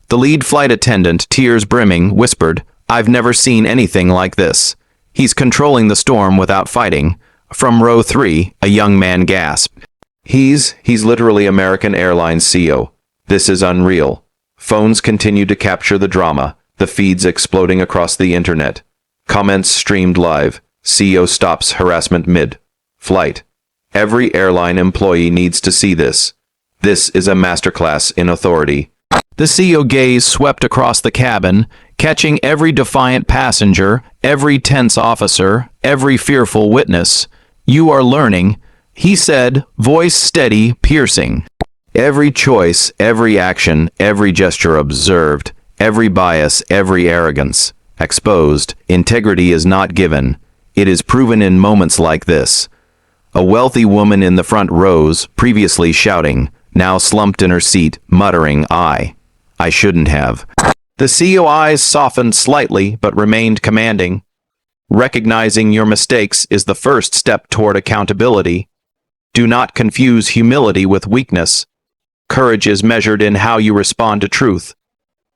The lead flight attendant, tears brimming, whispered, I've never seen anything like this. He's controlling the storm without fighting. From row 3, a young man gasped. He's literally American Airlines CEO. This is unreal. Phones continue to capture the drama, the feeds exploding across the internet. Comments streamed live. CEO stops harassment mid-flight. Every airline employee needs to see this. This is a masterclass in authority. The CEO gaze swept across the cabin, catching every defiant passenger, every tense officer, every fearful witness. You are learning, he said, voice steady, piercing. Every choice, every action, every gesture observed, every bias, every arrogance exposed. Integrity is not given. It is proven in moments like this. A wealthy woman in the front rows, previously shouting, now slumped in her seat, muttering, I shouldn't have. The CEO eyes softened slightly, but remained commanding. Recognizing your mistakes is the first step toward accountability. Do not confuse humility with weakness. Courage is measured in how you respond to truth.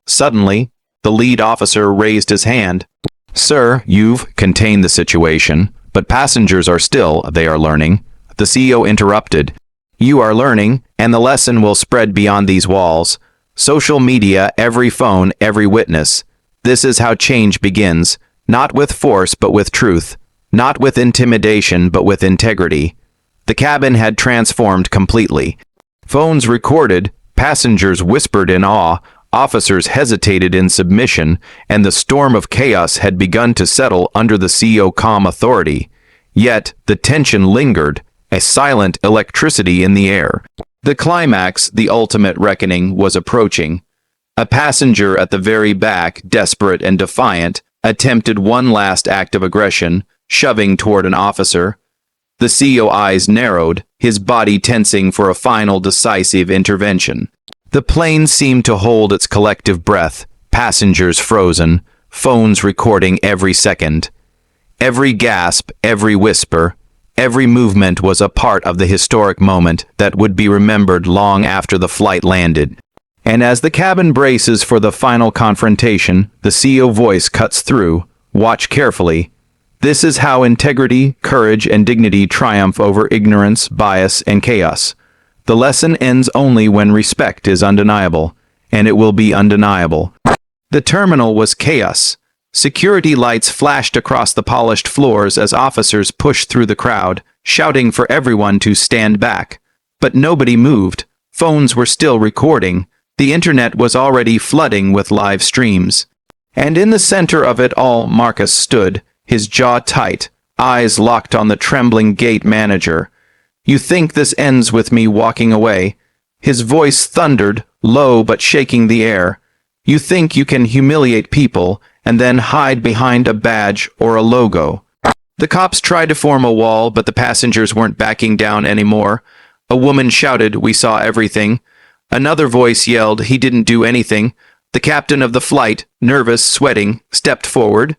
Suddenly, the lead officer raised his hand. Sir, you've contained the situation. But passengers are still, they are learning. The CEO interrupted. You are learning, And the lesson will spread beyond these walls. Social media, every phone, every witness. This is how change begins. Not with force, but with truth. Not with intimidation, but with integrity. The cabin had transformed completely. Phones recorded, passengers whispered in awe, officers hesitated in submission, and the storm of chaos had begun to settle under the CEO calm authority. Yet, the tension lingered, a silent electricity in the air. The climax, the ultimate reckoning, was approaching. A passenger at the very back, desperate and defiant, attempted one last act of aggression, shoving toward an officer. The CEO eyes narrowed, his body tensing for a final decisive intervention. The plane seemed to hold its collective breath, passengers frozen, phones recording every second. Every gasp, every whisper, every movement was a part of the historic moment that would be remembered long after the flight landed. And as the cabin braces for the final confrontation, the CEO voice cuts through. Watch carefully. This is how integrity, courage, and dignity triumph over ignorance, bias, and chaos. The lesson ends only when respect is undeniable, and it will be undeniable. The terminal was chaos. Security lights flashed across the polished floors as officers pushed through the crowd, shouting for everyone to stand back. But nobody moved. Phones were still recording. The internet was already flooding with live streams. And in the center of it all, Marcus stood, his jaw tight, eyes locked on the trembling gate manager. You think this ends with me walking away? His voice thundered, low but shaking the air. You think you can humiliate people and then hide behind a badge or a logo? The cops tried to form a wall, but the passengers weren't backing down anymore. A woman shouted, "We saw everything." Another voice yelled, "He didn't do anything." The captain of the flight, nervous, sweating, stepped forward.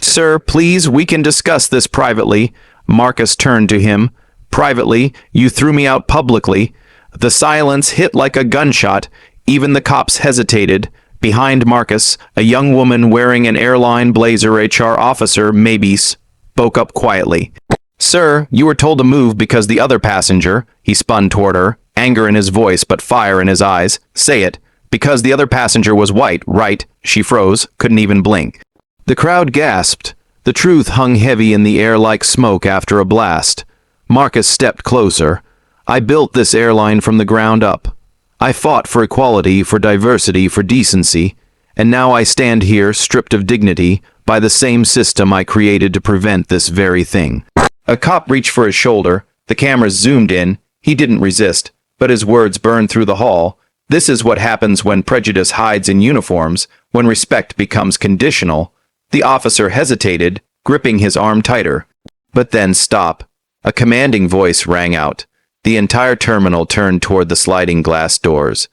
"Sir, please, we can discuss this privately." Marcus turned to him. "Privately, you threw me out publicly." The silence hit like a gunshot. Even the cops hesitated. Behind Marcus, a young woman wearing an airline blazer, HR officer, maybe, spoke up quietly. "Sir, you were told to move because the other passenger," he spun toward her, anger in his voice but fire in his eyes. "Say it. Because the other passenger was white, right?" She froze, couldn't even blink. The crowd gasped. The truth hung heavy in the air like smoke after a blast. Marcus stepped closer. "I built this airline from the ground up. I fought for equality, for diversity, for decency, and now I stand here, stripped of dignity, by the same system I created to prevent this very thing." A cop reached for his shoulder. The cameras zoomed in. He didn't resist, but his words burned through the hall. This is what happens when prejudice hides in uniforms, when respect becomes conditional. The officer hesitated, gripping his arm tighter. But then stop. A commanding voice rang out. The entire terminal turned toward the sliding glass doors.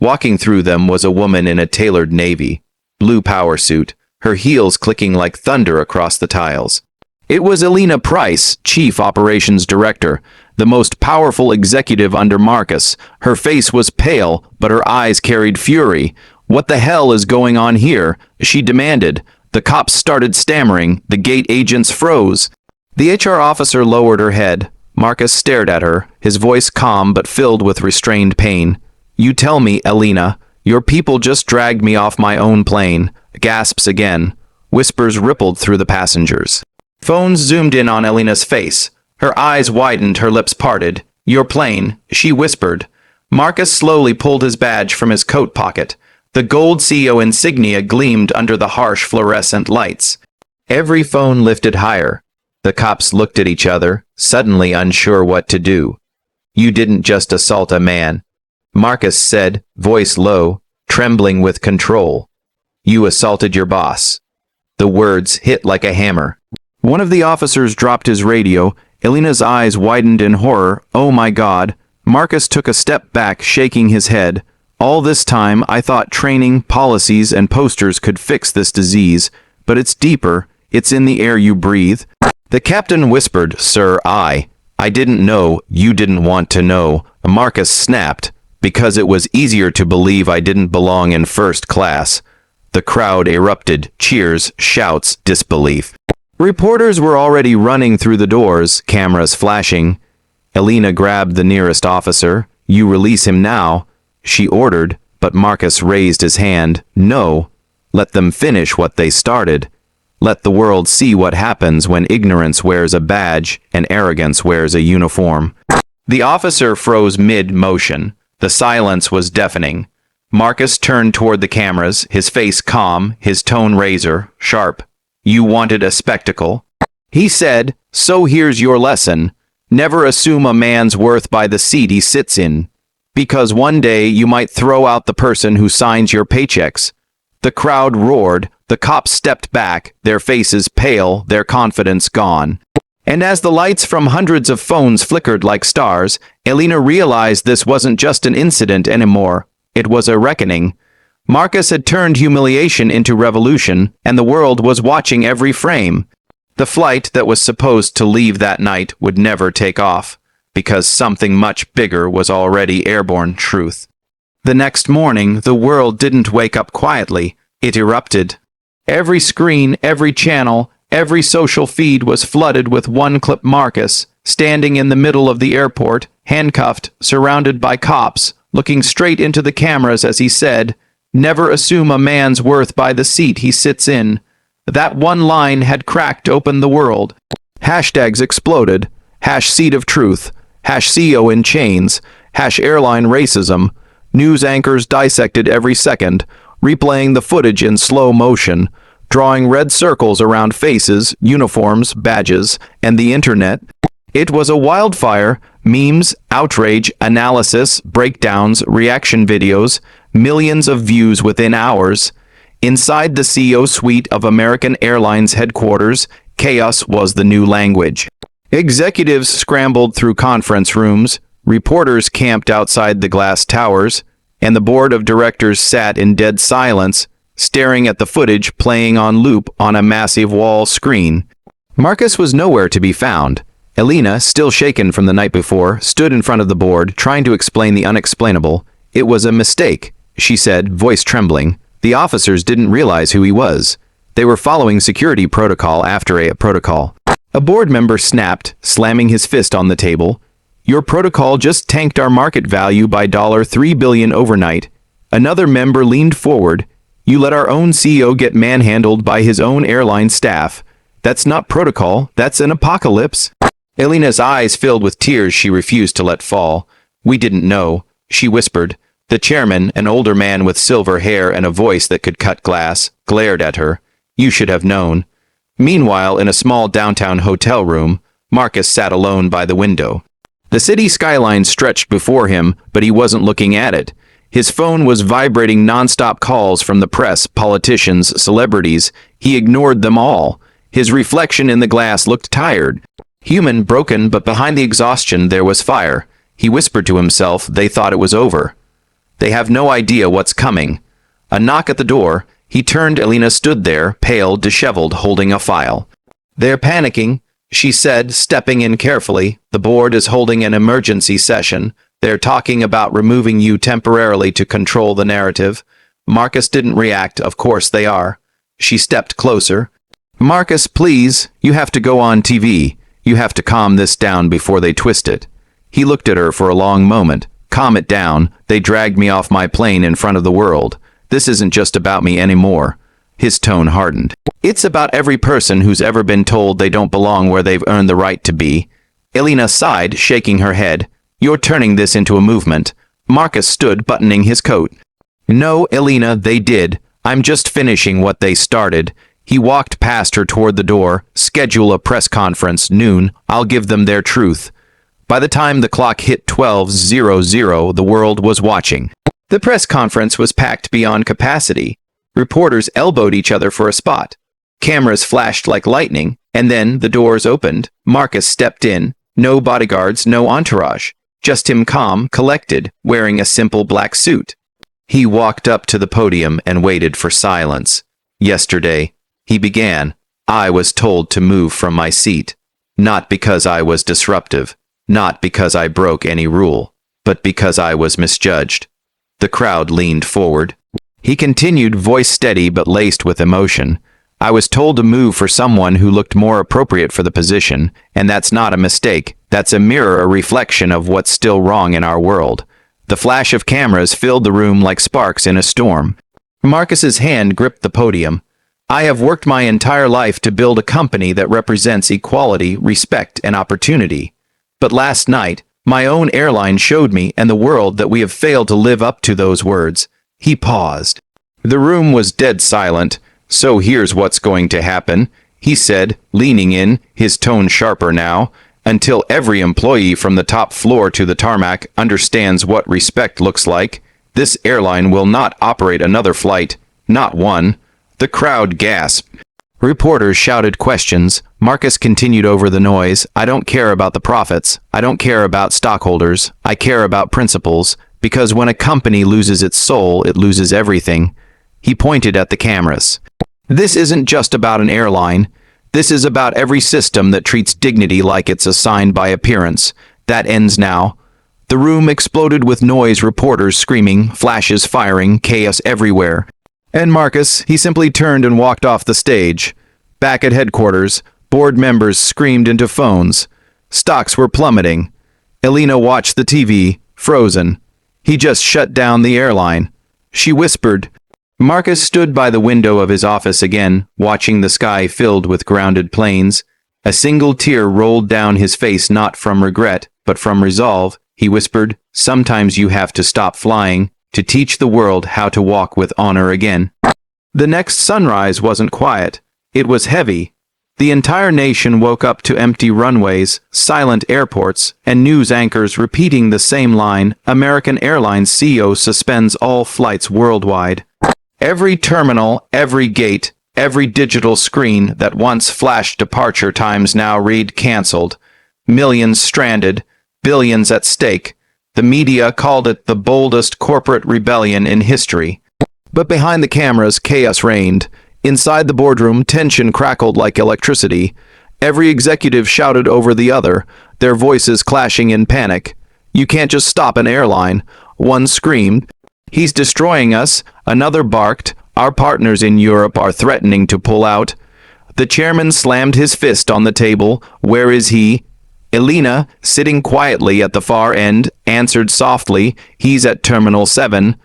Walking through them was a woman in a tailored navy blue power suit, her heels clicking like thunder across the tiles. It was Elena Price, Chief Operations Director, the most powerful executive under Marcus. Her face was pale, but her eyes carried fury. "What the hell is going on here?" she demanded. The cops started stammering. The gate agents froze. The HR officer lowered her head. Marcus stared at her, his voice calm but filled with restrained pain. "You tell me, Elena. Your people just dragged me off my own plane." Gasps again. Whispers rippled through the passengers. Phones zoomed in on Elena's face. Her eyes widened, her lips parted. "Your plane," she whispered. Marcus slowly pulled his badge from his coat pocket. The gold CEO insignia gleamed under the harsh fluorescent lights. Every phone lifted higher. The cops looked at each other, suddenly unsure what to do. "You didn't just assault a man," Marcus said, voice low, trembling with control. "You assaulted your boss." The words hit like a hammer. One of the officers dropped his radio. Elena's eyes widened in horror. "Oh my God." Marcus took a step back, shaking his head. "All this time, I thought training, policies, and posters could fix this disease, but it's deeper. It's in the air you breathe." The captain whispered, "Sir, I didn't know, you didn't want to know." Marcus snapped, "Because it was easier to believe I didn't belong in first class." The crowd erupted, cheers, shouts, disbelief. Reporters were already running through the doors, cameras flashing. Elena grabbed the nearest officer. "You release him now," she ordered, but Marcus raised his hand. "No. Let them finish what they started. Let the world see what happens when ignorance wears a badge and arrogance wears a uniform." The officer froze mid-motion. The silence was deafening. Marcus turned toward the cameras, his face calm, his tone razor sharp. "You wanted a spectacle," he said, "so here's your lesson. Never assume a man's worth by the seat he sits in, because one day you might throw out the person who signs your paychecks." The crowd roared. The cops stepped back, their faces pale, their confidence gone. And as the lights from hundreds of phones flickered like stars, Elena realized this wasn't just an incident anymore. It was a reckoning. Marcus had turned humiliation into revolution, and the world was watching every frame. The flight that was supposed to leave that night would never take off, because something much bigger was already airborne truth. The next morning, the world didn't wake up quietly. It erupted. Every screen, every channel, every social feed was flooded with one-clip Marcus, standing in the middle of the airport, handcuffed, surrounded by cops, looking straight into the cameras as he said, "Never assume a man's worth by the seat he sits in." That one line had cracked open the world. Hashtags exploded. #seat of truth, #CEO in chains, #airline racism. News anchors dissected every second, replaying the footage in slow motion, drawing red circles around faces, uniforms, badges, and the internet. It was a wildfire. Memes, outrage, analysis, breakdowns, reaction videos, millions of views within hours. Inside the CEO suite of American Airlines headquarters, chaos was the new language. Executives scrambled through conference rooms, reporters camped outside the glass towers, and the board of directors sat in dead silence, staring at the footage playing on loop on a massive wall screen. Marcus was nowhere to be found. Elena, still shaken from the night before, stood in front of the board, trying to explain the unexplainable. "It was a mistake," she said, voice trembling. "The officers didn't realize who he was. They were following security protocol after a protocol." A board member snapped, slamming his fist on the table. "Your protocol just tanked our market value by $3 billion overnight." Another member leaned forward. "You let our own CEO get manhandled by his own airline staff. That's not protocol, that's an apocalypse." Elena's eyes filled with tears she refused to let fall. "We didn't know," she whispered. The chairman, an older man with silver hair and a voice that could cut glass, glared at her. "You should have known." Meanwhile, in a small downtown hotel room, Marcus sat alone by the window. The city skyline stretched before him, but he wasn't looking at it. His phone was vibrating nonstop calls from the press, politicians, celebrities. He ignored them all. His reflection in the glass looked tired. Human, broken, but behind the exhaustion there was fire. He whispered to himself, they thought it was over. They have no idea what's coming. A knock at the door. He turned. Elena stood there, pale, disheveled, holding a file. "They're panicking," she said, stepping in carefully. "The board is holding an emergency session. They're talking about removing you temporarily to control the narrative." Marcus didn't react. "Of course they are." She stepped closer. "Marcus, please, you have to go on TV. You have to calm this down before they twist it." He looked at her for a long moment. "Calm it down. They dragged me off my plane in front of the world. This isn't just about me anymore." His tone hardened. "It's about every person who's ever been told they don't belong where they've earned the right to be." Elena sighed, shaking her head. "You're turning this into a movement." Marcus stood, buttoning his coat. "No, Elena, they did. I'm just finishing what they started." He walked past her toward the door. "Schedule a press conference, noon. I'll give them their truth." By the time the clock hit 12:00, the world was watching. The press conference was packed beyond capacity. Reporters elbowed each other for a spot. Cameras flashed like lightning, and then the doors opened. Marcus stepped in. No bodyguards, no entourage. Just him, calm, collected, wearing a simple black suit. He walked up to the podium and waited for silence. "Yesterday," he began, "I was told to move from my seat. Not because I was disruptive, not because I broke any rule, but because I was misjudged." The crowd leaned forward. He continued, voice steady but laced with emotion. "I was told to move for someone who looked more appropriate for the position, and that's not a mistake. That's a mirror, a reflection of what's still wrong in our world. The flash of cameras filled the room like sparks in a storm. Marcus's hand gripped the podium. I have worked my entire life to build a company that represents equality, respect, and opportunity. But last night, my own airline showed me and the world that we have failed to live up to those words. He paused. The room was dead silent. So here's what's going to happen, he said, leaning in, his tone sharper now, until every employee from the top floor to the tarmac understands what respect looks like. This airline will not operate another flight. Not one. The crowd gasped. Reporters shouted questions. Marcus continued over the noise. I don't care about the profits. I don't care about stockholders. I care about principles. Because when a company loses its soul, it loses everything. He pointed at the cameras. This isn't just about an airline. This is about every system that treats dignity like it's assigned by appearance. That ends now. The room exploded with noise, reporters screaming, flashes firing, chaos everywhere. And Marcus, he simply turned and walked off the stage. Back at headquarters, board members screamed into phones. Stocks were plummeting. Elena watched the TV, frozen. He just shut down the airline. She whispered. Marcus stood by the window of his office again, watching the sky filled with grounded planes. A single tear rolled down his face, not from regret, but from resolve. He whispered, sometimes you have to stop flying, to teach the world how to walk with honor again. The next sunrise wasn't quiet. It was heavy. The entire nation woke up to empty runways, silent airports, and news anchors repeating the same line, American Airlines CEO suspends all flights worldwide. Every terminal, every gate, every digital screen that once flashed departure times now read cancelled. Millions stranded, billions at stake. The media called it the boldest corporate rebellion in history. But behind the cameras, chaos reigned. Inside the boardroom, tension crackled like electricity. Every executive shouted over the other, their voices clashing in panic. You can't just stop an airline. One screamed, he's destroying us. Another barked, our partners in Europe are threatening to pull out. The chairman slammed his fist on the table. Where is he? Elena, sitting quietly at the far end, answered softly, he's at Terminal 7.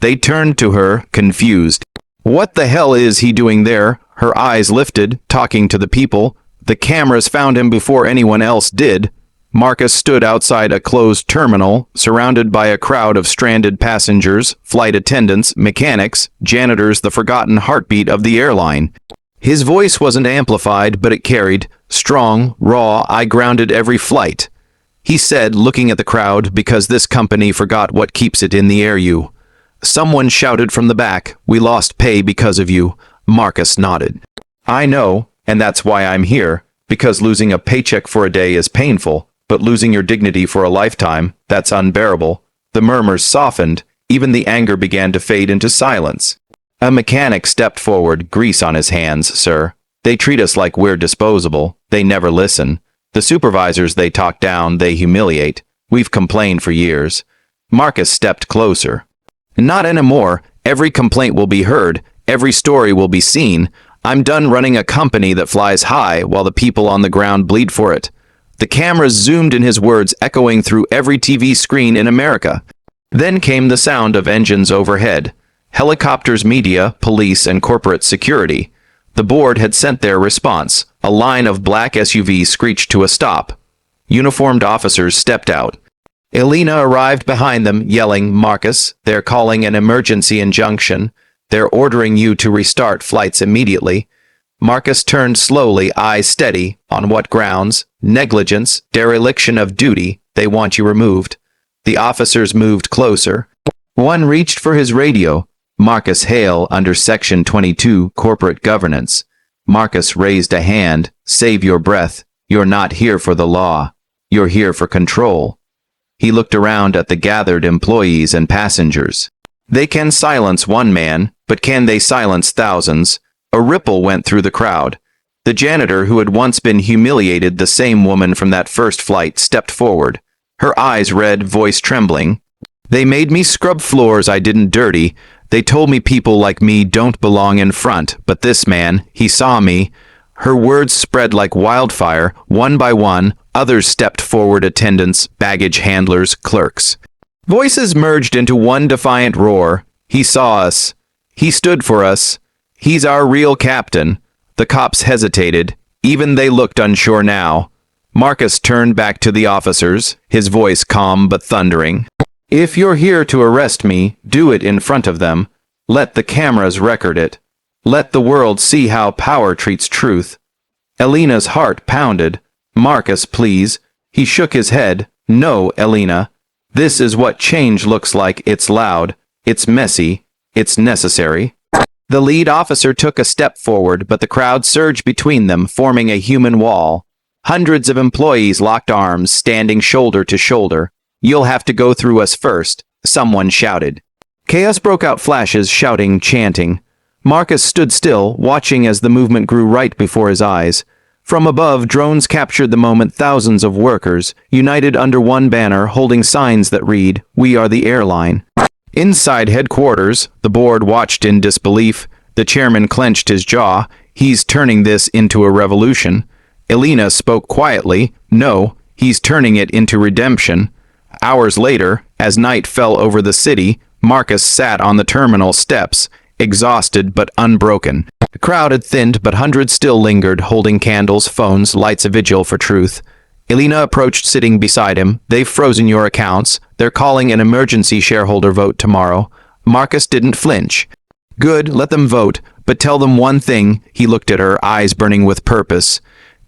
They turned to her, confused. What the hell is he doing there? Her eyes lifted, talking to the people. The cameras found him before anyone else did. Marcus stood outside a closed terminal, surrounded by a crowd of stranded passengers, flight attendants, mechanics, janitors, the forgotten heartbeat of the airline. His voice wasn't amplified, but it carried. Strong, raw, I grounded every flight. He said, looking at the crowd, because this company forgot what keeps it in the air. You. Someone shouted from the back, we lost pay because of you. Marcus nodded. I know, and that's why I'm here, because losing a paycheck for a day is painful. But losing your dignity for a lifetime, that's unbearable. The murmurs softened, even the anger began to fade into silence. A mechanic stepped forward, grease on his hands, sir. They treat us like we're disposable. They never listen. The supervisors they talk down, they humiliate. We've complained for years. Marcus stepped closer. Not anymore. Every complaint will be heard. Every story will be seen. I'm done running a company that flies high while the people on the ground bleed for it. The cameras zoomed in his words, echoing through every TV screen in America. Then came the sound of engines overhead. Helicopters, media, police, and corporate security. The board had sent their response. A line of black SUVs screeched to a stop. Uniformed officers stepped out. Elena arrived behind them, yelling, Marcus, they're calling an emergency injunction. They're ordering you to restart flights immediately. Marcus turned slowly, eyes steady. On what grounds? Negligence, dereliction of duty. They want you removed. The officers moved closer. One reached for his radio. Marcus Hale, under Section 22, Corporate Governance. Marcus raised a hand. Save your breath. You're not here for the law. You're here for control. He looked around at the gathered employees and passengers. They can silence one man, but can they silence thousands? A ripple went through the crowd. The janitor who had once been humiliated, the same woman from that first flight, stepped forward. Her eyes red, voice trembling. They made me scrub floors I didn't dirty. They told me people like me don't belong in front, but this man, he saw me. Her words spread like wildfire. One by one, others stepped forward, attendants, baggage handlers, clerks. Voices merged into one defiant roar. He saw us. He stood for us. He's our real captain. The cops hesitated. Even they looked unsure now. Marcus turned back to the officers, his voice calm but thundering. If you're here to arrest me, do it in front of them. Let the cameras record it. Let the world see how power treats truth. Elena's heart pounded. Marcus, please. He shook his head. No, Elena. This is what change looks like. It's loud. It's messy. It's necessary. The lead officer took a step forward, but the crowd surged between them, forming a human wall. Hundreds of employees locked arms, standing shoulder to shoulder. You'll have to go through us first, someone shouted. Chaos broke out, flashes, shouting, chanting. Marcus stood still, watching as the movement grew right before his eyes. From above, drones captured the moment. Thousands of workers, united under one banner, holding signs that read, "We are the airline." Inside headquarters, the board watched in disbelief. The chairman clenched his jaw. He's turning this into a revolution. Elena spoke quietly. No, he's turning it into redemption. Hours later, as night fell over the city, Marcus sat on the terminal steps, exhausted but unbroken. The crowd had thinned, but hundreds still lingered, holding candles, phones, lights a vigil for truth. Elena approached, sitting beside him. They've frozen your accounts. They're calling an emergency shareholder vote tomorrow. Marcus didn't flinch. Good, let them vote, but tell them one thing. He looked at her, eyes burning with purpose.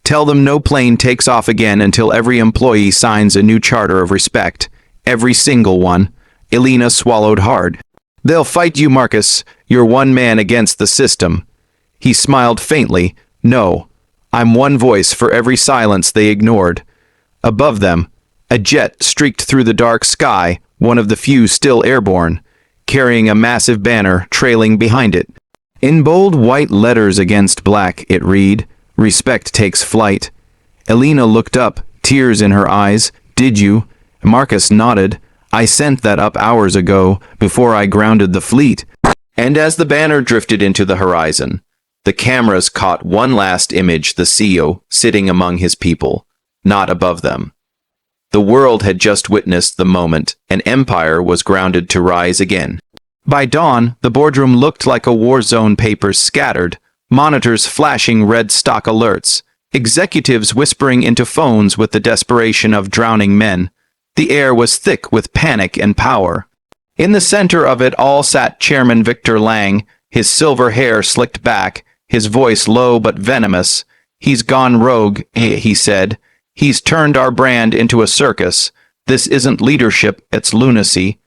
Tell them no plane takes off again until every employee signs a new charter of respect. Every single one. Elena swallowed hard. They'll fight you, Marcus. You're one man against the system. He smiled faintly. No, I'm one voice for every silence they ignored. Above them, a jet streaked through the dark sky, one of the few still airborne, carrying a massive banner trailing behind it. In bold white letters against black, it read, "Respect takes flight." Elena looked up, tears in her eyes. Did you? Marcus nodded. I sent that up hours ago, before I grounded the fleet. And as the banner drifted into the horizon, the cameras caught one last image, the CEO sitting among his people, not above them. The world had just witnessed the moment an empire was grounded to rise again. By dawn, the boardroom looked like a war zone, papers scattered, monitors flashing red stock alerts, executives whispering into phones with the desperation of drowning men. The air was thick with panic and power. In the center of it all sat Chairman Victor Lang, his silver hair slicked back, his voice low but venomous. He's gone rogue, he said. He's turned our brand into a circus. This isn't leadership, it's lunacy.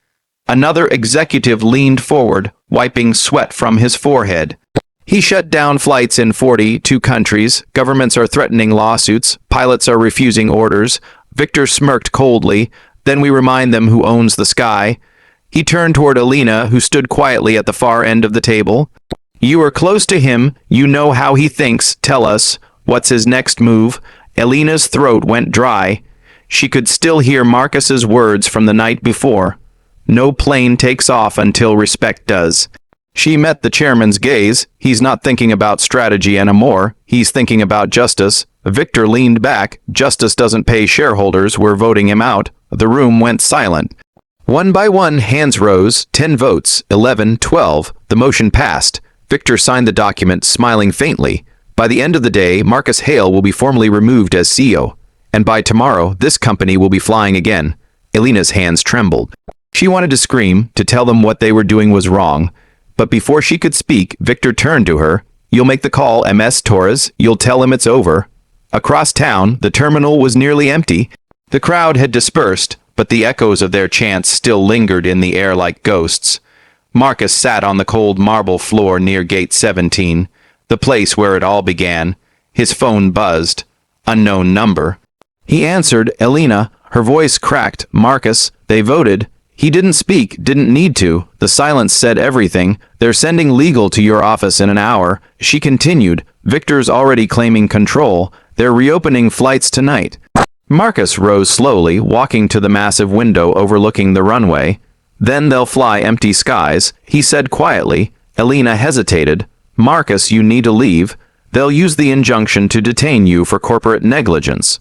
Another executive leaned forward, wiping sweat from his forehead. He shut down flights in 42 countries. Governments are threatening lawsuits. Pilots are refusing orders. Victor smirked coldly. Then we remind them who owns the sky. He turned toward Elena, who stood quietly at the far end of the table. You are close to him. You know how he thinks. Tell us. What's his next move? Elena's throat went dry. She could still hear Marcus's words from the night before. No plane takes off until respect does. She met the chairman's gaze. He's not thinking about strategy anymore. He's thinking about justice. Victor leaned back. Justice doesn't pay shareholders. We're voting him out. The room went silent. One by one, hands rose. 10 votes. 11, 12. The motion passed. Victor signed the document, smiling faintly. By the end of the day, Marcus Hale will be formally removed as CEO. And by tomorrow, this company will be flying again. Elena's hands trembled. She wanted to scream, to tell them what they were doing was wrong. But before she could speak, Victor turned to her. You'll make the call, Ms. Torres. You'll tell him it's over. Across town, the terminal was nearly empty. The crowd had dispersed, but the echoes of their chants still lingered in the air like ghosts. Marcus sat on the cold marble floor near Gate 17, the place where it all began. His phone buzzed. Unknown number. He answered, Elena. Her voice cracked. Marcus, they voted. He didn't speak, didn't need to. The silence said everything. They're sending legal to your office in an hour. She continued. Victor's already claiming control. They're reopening flights tonight. Marcus rose slowly, walking to the massive window overlooking the runway. Then they'll fly empty skies, he said quietly. Elena hesitated. Marcus, you need to leave. They'll use the injunction to detain you for corporate negligence.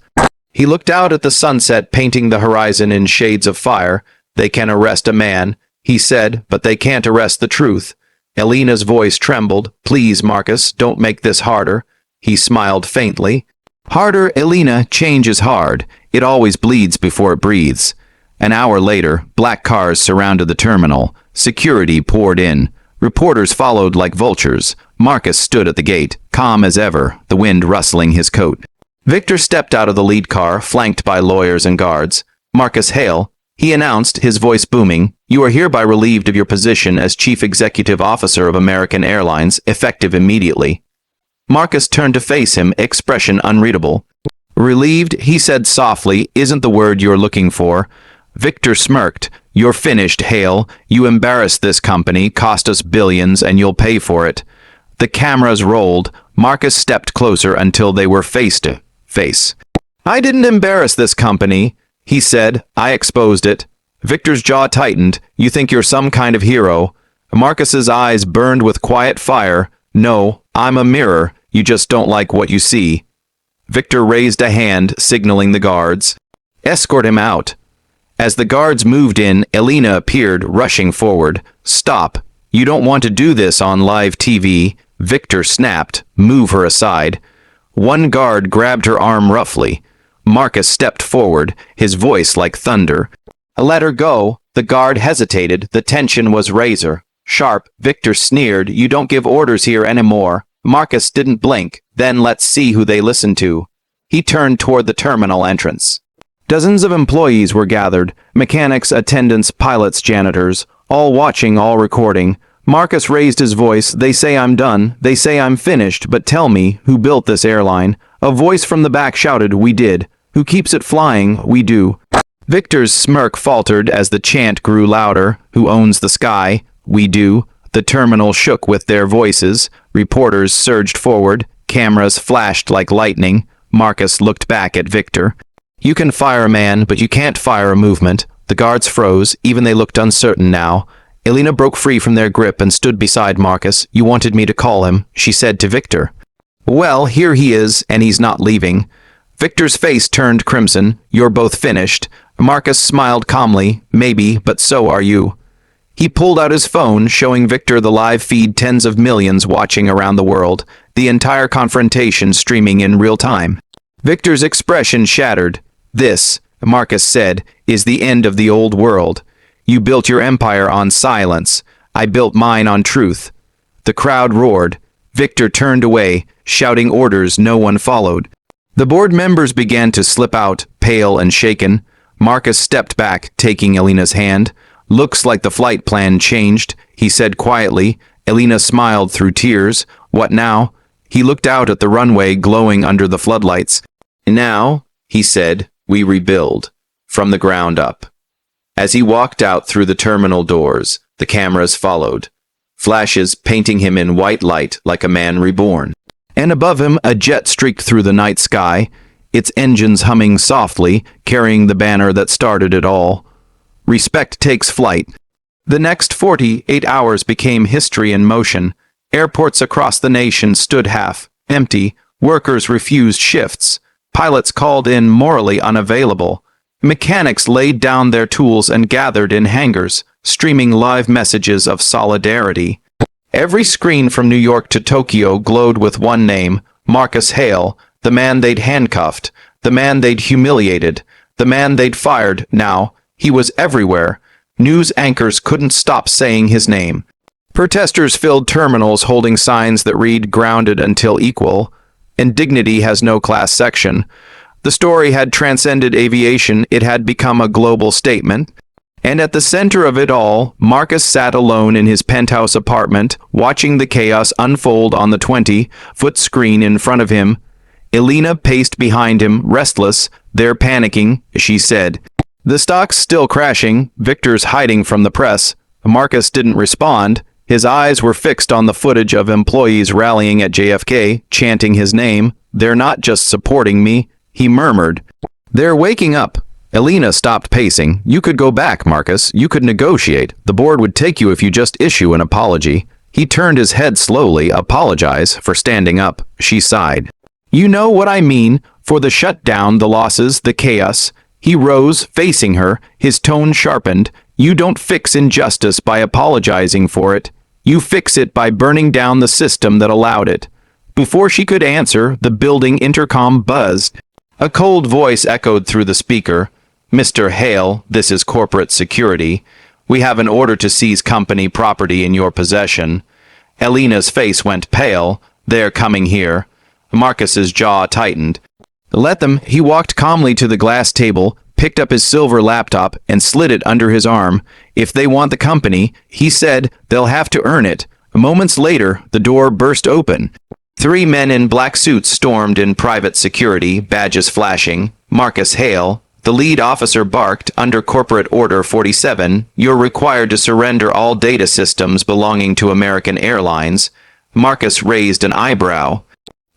He looked out at the sunset painting the horizon in shades of fire. They can arrest a man, he said, but they can't arrest the truth. Elena's voice trembled. Please, Marcus, don't make this harder. He smiled faintly. Harder, Elena, change is hard. It always bleeds before it breathes. An hour later, black cars surrounded the terminal. Security poured in. Reporters followed like vultures. Marcus stood at the gate, calm as ever, the wind rustling his coat. Victor stepped out of the lead car, flanked by lawyers and guards. Marcus Hale, he announced, his voice booming, you are hereby relieved of your position as Chief Executive Officer of American Airlines, effective immediately. Marcus turned to face him, expression unreadable. Relieved, he said softly, isn't the word you're looking for. Victor smirked. You're finished, Hale. You embarrassed this company, cost us billions, and you'll pay for it. The cameras rolled. Marcus stepped closer until they were face to face. I didn't embarrass this company, he said. I exposed it. Victor's jaw tightened. You think you're some kind of hero. Marcus's eyes burned with quiet fire. No, I'm a mirror. You just don't like what you see. Victor raised a hand, signaling the guards. Escort him out. As the guards moved in, Elena appeared, rushing forward. Stop. You don't want to do this on live TV. Victor snapped. Move her aside. One guard grabbed her arm roughly. Marcus stepped forward, his voice like thunder. Let her go. The guard hesitated. The tension was razor sharp. Victor sneered. You don't give orders here anymore. Marcus didn't blink. Then let's see who they listen to. He turned toward the terminal entrance. Dozens of employees were gathered, mechanics, attendants, pilots, janitors, all watching, all recording. Marcus raised his voice. They say I'm done. They say I'm finished, but tell me, who built this airline? A voice from the back shouted, we did. Who keeps it flying? We do. Victor's smirk faltered as the chant grew louder. Who owns the sky? We do. The terminal shook with their voices. Reporters surged forward. Cameras flashed like lightning. Marcus looked back at Victor. You can fire a man, but you can't fire a movement. The guards froze, even they looked uncertain now. Elena broke free from their grip and stood beside Marcus. You wanted me to call him, she said to Victor. Well, here he is, and he's not leaving. Victor's face turned crimson. You're both finished. Marcus smiled calmly. Maybe, but so are you. He pulled out his phone, showing Victor the live feed, tens of millions watching around the world, the entire confrontation streaming in real time. Victor's expression shattered. This, Marcus said, is the end of the old world. You built your empire on silence. I built mine on truth. The crowd roared. Victor turned away, shouting orders no one followed. The board members began to slip out, pale and shaken. Marcus stepped back, taking Elena's hand. Looks like the flight plan changed, he said quietly. Elena smiled through tears. What now? He looked out at the runway glowing under the floodlights. Now, he said, we rebuild. From the ground up. As he walked out through the terminal doors, the cameras followed. Flashes painting him in white light like a man reborn. And above him, a jet streaked through the night sky, its engines humming softly, carrying the banner that started it all. Respect takes flight. The next 48 hours became history in motion. Airports across the nation stood half empty. Workers refused shifts. Pilots called in morally unavailable. Mechanics laid down their tools and gathered in hangars, streaming live messages of solidarity. Every screen from New York to Tokyo glowed with one name, Marcus Hale, the man they'd handcuffed, the man they'd humiliated, the man they'd fired. Now, he was everywhere. News anchors couldn't stop saying his name. Protesters filled terminals holding signs that read, grounded until equal. And dignity has no class section. The story had transcended aviation. It had become a global statement. And at the center of it all, Marcus sat alone in his penthouse apartment, watching the chaos unfold on the 20-foot screen in front of him. Elena paced behind him, restless. They're panicking, she said. The stock's still crashing. Victor's hiding from the press. Marcus didn't respond. His eyes were fixed on the footage of employees rallying at JFK, chanting his name. They're not just supporting me, he murmured. They're waking up. Elena stopped pacing. You could go back, Marcus. You could negotiate. The board would take you if you just issue an apology. He turned his head slowly. Apologize for standing up, she sighed. You know what I mean. For the shutdown, the losses, the chaos. He rose, facing her, his tone sharpened. You don't fix injustice by apologizing for it. You fix it by burning down the system that allowed it." Before she could answer, the building intercom buzzed. A cold voice echoed through the speaker. "Mr. Hale, this is corporate security. We have an order to seize company property in your possession." Elena's face went pale. "They're coming here." Marcus's jaw tightened. "Let them." He walked calmly to the glass table, picked up his silver laptop, and slid it under his arm. "If they want the company," he said, "they'll have to earn it." Moments later, the door burst open. 3 men in black suits stormed in private security, badges flashing. Marcus Hale, the lead officer, barked, "Under Corporate Order 47, you're required to surrender all data systems belonging to American Airlines." Marcus raised an eyebrow.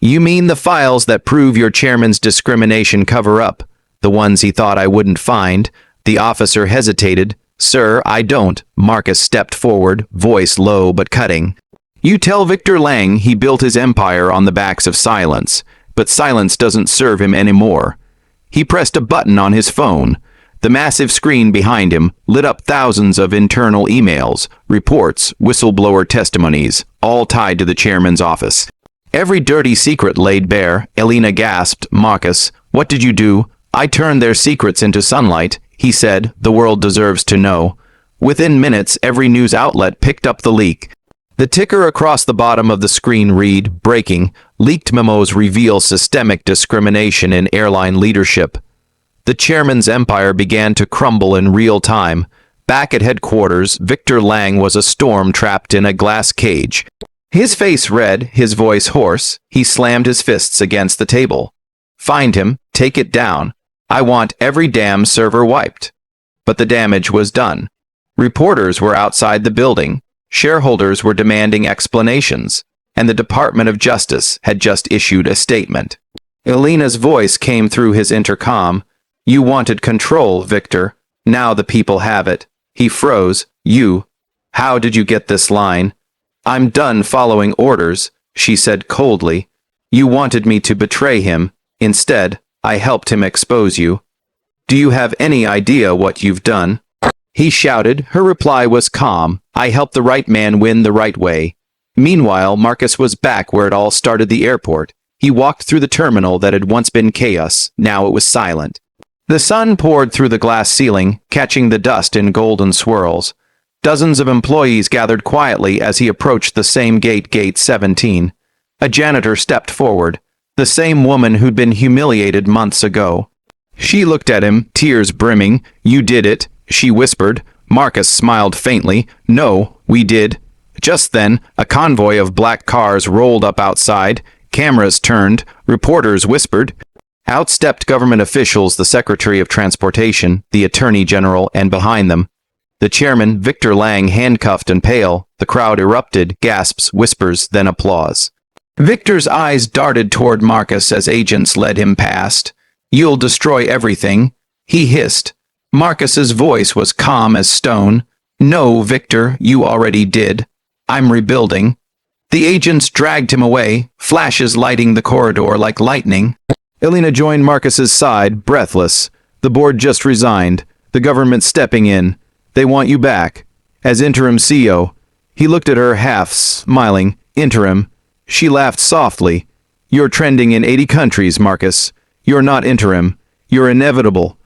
"You mean the files that prove your chairman's discrimination cover-up? The ones he thought I wouldn't find?" The officer hesitated. "Sir, I don't." Marcus stepped forward, voice low but cutting. "You tell Victor Lang he built his empire on the backs of silence, but silence doesn't serve him anymore." He pressed a button on his phone. The massive screen behind him lit up thousands of internal emails, reports, whistleblower testimonies, all tied to the chairman's office. Every dirty secret laid bare. Elena gasped. "Marcus, what did you do?" "I turned their secrets into sunlight," he said. "The world deserves to know." Within minutes, every news outlet picked up the leak. The ticker across the bottom of the screen read, "Breaking. Leaked memos reveal systemic discrimination in airline leadership." The chairman's empire began to crumble in real time. Back at headquarters, Victor Lang was a storm trapped in a glass cage. His face red, his voice hoarse. He slammed his fists against the table. "Find him. Take it down. I want every damn server wiped." But the damage was done. Reporters were outside the building. Shareholders were demanding explanations, and the Department of Justice had just issued a statement. Elena's voice came through his intercom. "You wanted control, Victor. Now the people have it." He froze. "You? How did you get this line?" "I'm done following orders," she said coldly. "You wanted me to betray him. Instead, I helped him expose you. Do you have any idea what you've done?" He shouted. Her reply was calm. "I helped the right man win the right way." Meanwhile, Marcus was back where it all started, the airport. He walked through the terminal that had once been chaos. Now it was silent. The sun poured through the glass ceiling, catching the dust in golden swirls. Dozens of employees gathered quietly as he approached the same gate, Gate 17. A janitor stepped forward, the same woman who'd been humiliated months ago. She looked at him, tears brimming. "You did it," she whispered. Marcus smiled faintly. "No, we did." Just then, a convoy of black cars rolled up outside. Cameras turned. Reporters whispered. Out stepped government officials, the Secretary of Transportation, the Attorney General, and behind them, the chairman, Victor Lang, handcuffed and pale. The crowd erupted, gasps, whispers, then applause. Victor's eyes darted toward Marcus as agents led him past. "You'll destroy everything," he hissed. Marcus's voice was calm as stone. "No, Victor, you already did. I'm rebuilding." The agents dragged him away, flashes lighting the corridor like lightning. Elena joined Marcus's side, breathless. "The board just resigned. The government's stepping in. They want you back. As interim CEO." He looked at her, half smiling. "Interim?" She laughed softly. "You're trending in 80 countries, Marcus. You're not interim. You're inevitable."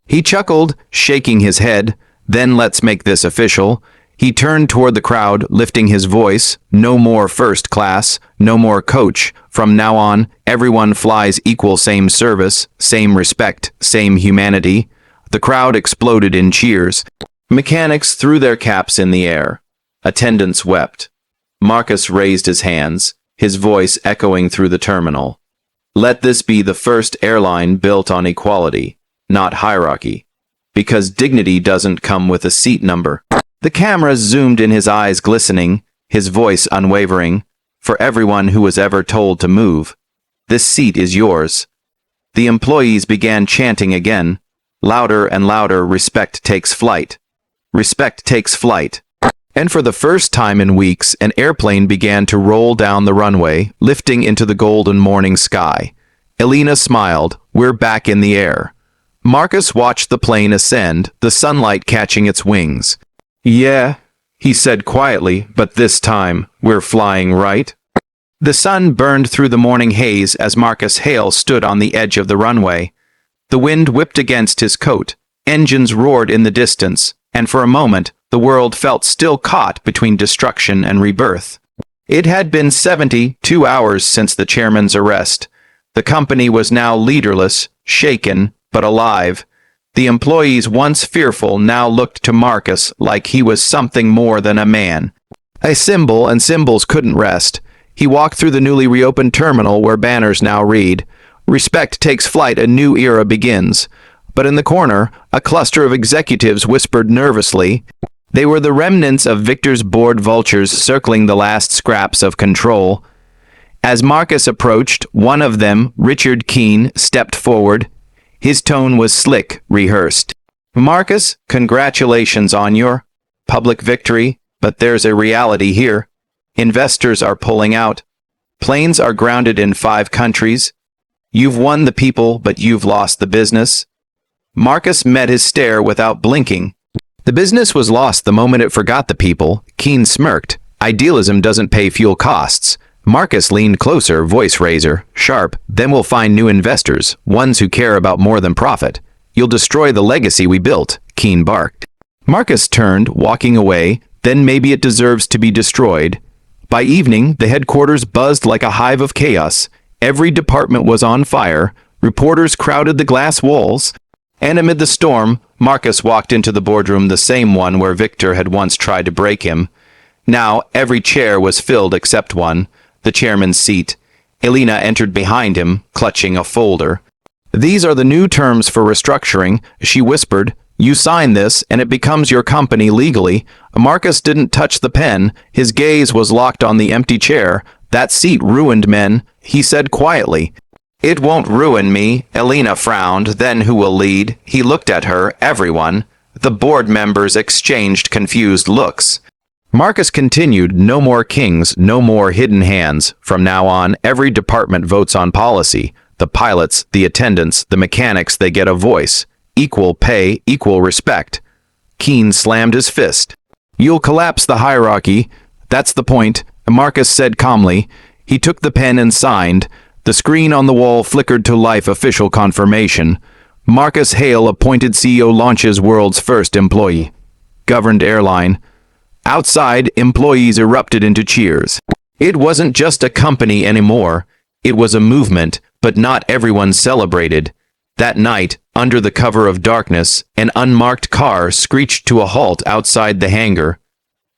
He chuckled, shaking his head. "Then let's make this official." He turned toward the crowd, lifting his voice. "No more first class. No more coach. From now on, everyone flies equal, same service, same respect, same humanity." The crowd exploded in cheers. Mechanics threw their caps in the air. Attendants wept. Marcus raised his hands, his voice echoing through the terminal. "Let this be the first airline built on equality, not hierarchy. Because dignity doesn't come with a seat number." The cameras zoomed in, his eyes glistening, his voice unwavering. "For everyone who was ever told to move, this seat is yours." The employees began chanting again, louder and louder. "Respect takes flight. Respect takes flight." And for the first time in weeks, an airplane began to roll down the runway, lifting into the golden morning sky. Elena smiled. "We're back in the air." Marcus watched the plane ascend, the sunlight catching its wings. "Yeah," he said quietly, "but this time, we're flying, right?" The sun burned through the morning haze as Marcus Hale stood on the edge of the runway. The wind whipped against his coat, engines roared in the distance, and for a moment, the world felt still caught between destruction and rebirth. It had been 72 hours since the chairman's arrest. The company was now leaderless, shaken, but alive. The employees, once fearful, now looked to Marcus like he was something more than a man. A symbol, and symbols couldn't rest. He walked through the newly reopened terminal where banners now read, "Respect takes flight, a new era begins." But in the corner, a cluster of executives whispered nervously. They were the remnants of Victor's bored vultures circling the last scraps of control. As Marcus approached, one of them, Richard Keene, stepped forward. His tone was slick, rehearsed. "Marcus, congratulations on your public victory, but there's a reality here. Investors are pulling out. Planes are grounded in 5 countries. You've won the people, but you've lost the business." Marcus met his stare without blinking. The business was lost the moment it forgot the people. Keene smirked. "Idealism doesn't pay fuel costs." Marcus leaned closer, voice razor sharp. "Then we'll find new investors, ones who care about more than profit. You'll destroy the legacy we built," Keene barked. Marcus turned, walking away. "Then maybe it deserves to be destroyed." By evening, the headquarters buzzed like a hive of chaos. Every department was on fire. Reporters crowded the glass walls. And amid the storm, Marcus walked into the boardroom, the same one where Victor had once tried to break him. Now, every chair was filled except one, the chairman's seat. Elena entered behind him, clutching a folder. "These are the new terms for restructuring," she whispered. "You sign this, and it becomes your company legally." Marcus didn't touch the pen. His gaze was locked on the empty chair. "That seat ruined men," he said quietly. "It won't ruin me," Elena frowned. "Then who will lead?" He looked at her. "Everyone." The board members exchanged confused looks. Marcus continued, "No more kings, no more hidden hands. From now on, every department votes on policy. The pilots, the attendants, the mechanics, they get a voice. Equal pay, equal respect." Keene slammed his fist. "You'll collapse the hierarchy. That's the point," Marcus said calmly. He took the pen and signed. The screen on the wall flickered to life, official confirmation. Marcus Hale, appointed CEO, launches world's first employee. Governed airline. Outside, employees erupted into cheers. It wasn't just a company anymore. It was a movement, but not everyone celebrated. That night, under the cover of darkness, an unmarked car screeched to a halt outside the hangar.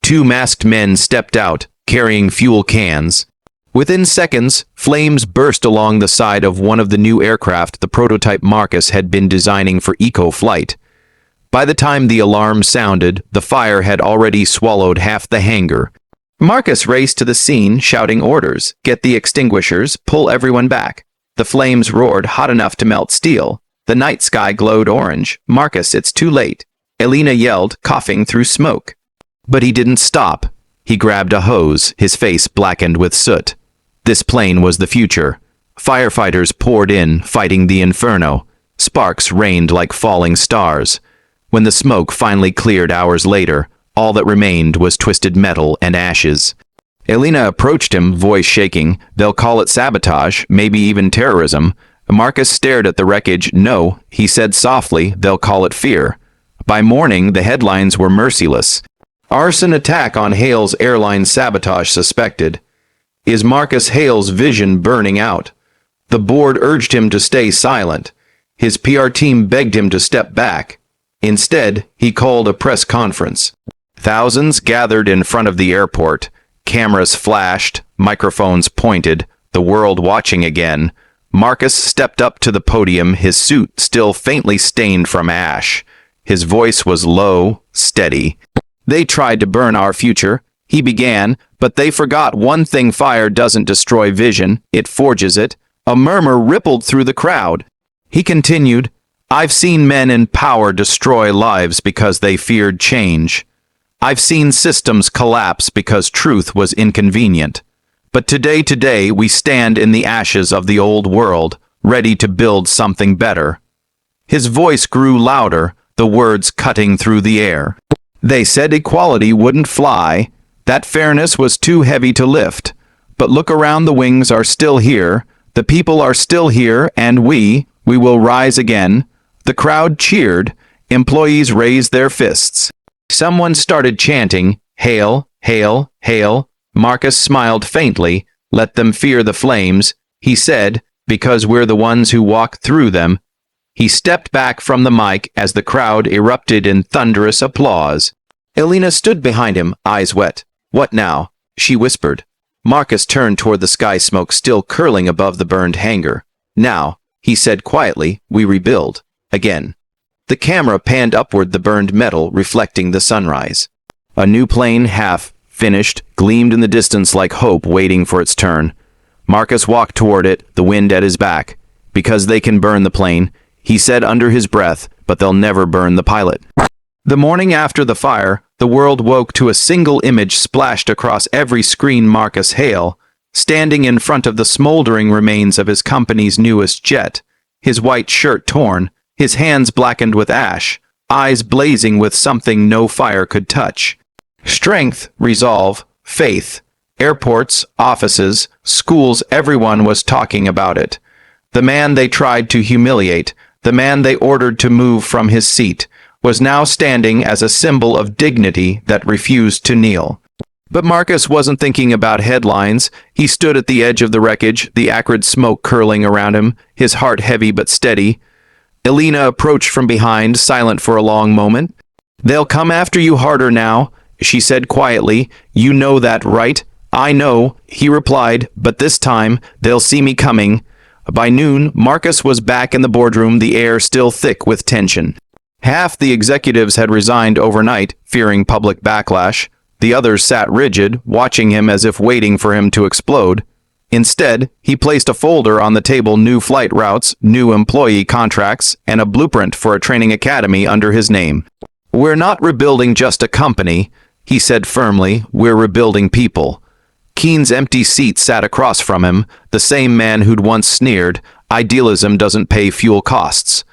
2 masked men stepped out, carrying fuel cans. Within seconds, flames burst along the side of one of the new aircraft, the prototype Marcus had been designing for eco-flight. By the time the alarm sounded, the fire had already swallowed half the hangar. Marcus raced to the scene, shouting orders. "Get the extinguishers, pull everyone back." The flames roared, hot enough to melt steel. The night sky glowed orange. "Marcus, it's too late," Elena yelled, coughing through smoke. But he didn't stop. He grabbed a hose, his face blackened with soot. This plane was the future. Firefighters poured in, fighting the inferno. Sparks rained like falling stars. When the smoke finally cleared hours later, all that remained was twisted metal and ashes. Elena approached him, voice shaking. "They'll call it sabotage, maybe even terrorism." Marcus stared at the wreckage. "No," he said softly, "they'll call it fear." By morning, the headlines were merciless. "Arson attack on Hale's airline, sabotage suspected." Is Marcus Hale's vision burning out? The board urged him to stay silent. His PR team begged him to step back. Instead, he called a press conference. Thousands gathered in front of the airport. Cameras flashed, microphones pointed, the world watching again. Marcus stepped up to the podium, his suit still faintly stained from ash. His voice was low, steady. "They tried to burn our future," he began, "but they forgot one thing: fire doesn't destroy vision, it forges it." A murmur rippled through the crowd. He continued, "I've seen men in power destroy lives because they feared change. I've seen systems collapse because truth was inconvenient. But today, we stand in the ashes of the old world, ready to build something better." His voice grew louder, the words cutting through the air. They said equality wouldn't fly, that fairness was too heavy to lift. But look around, the wings are still here, the people are still here, and we will rise again. The crowd cheered, employees raised their fists. Someone started chanting, "Hail, hail, hail." Marcus smiled faintly. "Let them fear the flames," he said, "because we're the ones who walk through them." He stepped back from the mic as the crowd erupted in thunderous applause. Elena stood behind him, eyes wet. "What now?" she whispered. Marcus turned toward the sky smoke still curling above the burned hangar. "Now," he said quietly, "we rebuild. Again." The camera panned upward, the burned metal reflecting the sunrise. A new plane, half finished, gleamed in the distance like hope waiting for its turn. Marcus walked toward it, the wind at his back. "Because they can burn the plane," he said under his breath, "but they'll never burn the pilot." The morning after the fire, the world woke to a single image splashed across every screen: Marcus Hale, standing in front of the smoldering remains of his company's newest jet, his white shirt torn, his hands blackened with ash, eyes blazing with something no fire could touch. Strength, resolve, faith. Airports, offices, schools, everyone was talking about it. The man they tried to humiliate, the man they ordered to move from his seat, was now standing as a symbol of dignity that refused to kneel. But Marcus wasn't thinking about headlines. He stood at the edge of the wreckage, the acrid smoke curling around him, his heart heavy but steady. Elena approached from behind, silent for a long moment. "They'll come after you harder now," she said quietly. "You know that, right?" "I know," he replied, "but this time, they'll see me coming." By noon, Marcus was back in the boardroom, the air still thick with tension. Half the executives had resigned overnight, fearing public backlash. The others sat rigid, watching him as if waiting for him to explode. Instead, he placed a folder on the table, new flight routes, new employee contracts, and a blueprint for a training academy under his name. "We're not rebuilding just a company," he said firmly. "We're rebuilding people." Keene's empty seat sat across from him, the same man who'd once sneered, "Idealism doesn't pay fuel costs."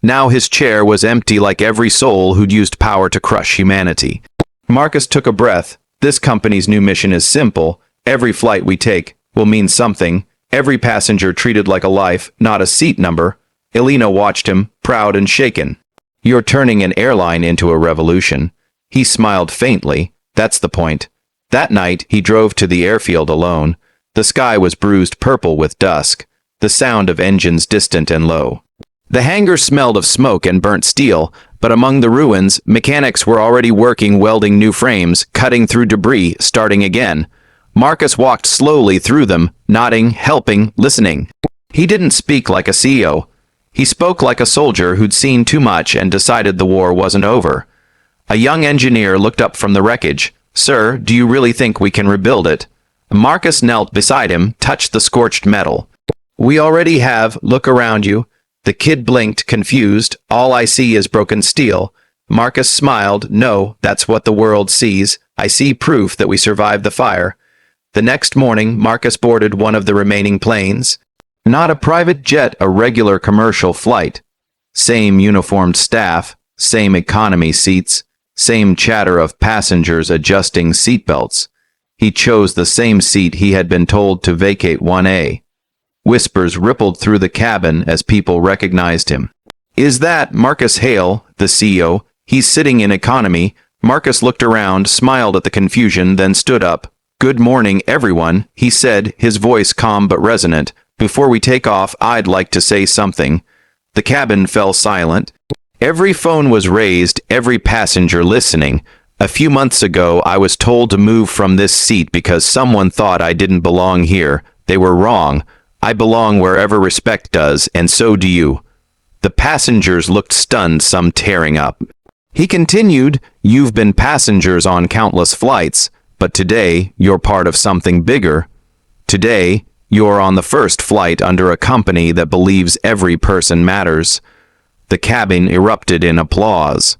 Now his chair was empty, like every soul who'd used power to crush humanity. Marcus took a breath. "This company's new mission is simple. Every flight we take will mean something. Every passenger treated like a life, not a seat number." Elena watched him, proud and shaken. "You're turning an airline into a revolution." He smiled faintly. "That's the point." That night, he drove to the airfield alone. The sky was bruised purple with dusk, the sound of engines distant and low. The hangar smelled of smoke and burnt steel, but among the ruins, mechanics were already working, welding new frames, cutting through debris, starting again. Marcus walked slowly through them, nodding, helping, listening. He didn't speak like a CEO. He spoke like a soldier who'd seen too much and decided the war wasn't over. A young engineer looked up from the wreckage. "Sir, do you really think we can rebuild it?" Marcus knelt beside him, touched the scorched metal. "We already have. Look around you." The kid blinked, confused. "All I see is broken steel." Marcus smiled. "No, that's what the world sees. I see proof that we survived the fire." The next morning, Marcus boarded one of the remaining planes. Not a private jet, a regular commercial flight. Same uniformed staff, same economy seats, same chatter of passengers adjusting seatbelts. He chose the same seat he had been told to vacate, 1A. Whispers rippled through the cabin as people recognized him. "Is that Marcus Hale, the CEO? He's sitting in economy." Marcus looked around, smiled at the confusion, then stood up. "Good morning, everyone," he said, his voice calm but resonant. "Before we take off, I'd like to say something." The cabin fell silent. Every phone was raised, every passenger listening. "A few months ago, I was told to move from this seat because someone thought I didn't belong here. They were wrong. I belong wherever respect does, and so do you." The passengers looked stunned, some tearing up. He continued, "You've been passengers on countless flights, but today, you're part of something bigger. Today, you're on the first flight under a company that believes every person matters." The cabin erupted in applause.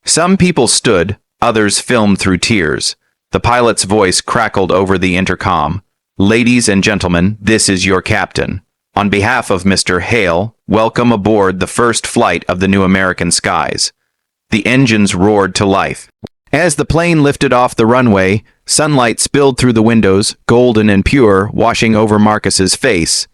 Some people stood, others filmed through tears. The pilot's voice crackled over the intercom. "Ladies and gentlemen, this is your captain." On behalf of Mr. Hale, welcome aboard the first flight of the new American skies. The engines roared to life. As the plane lifted off the runway, sunlight spilled through the windows, golden and pure, washing over Marcus's face.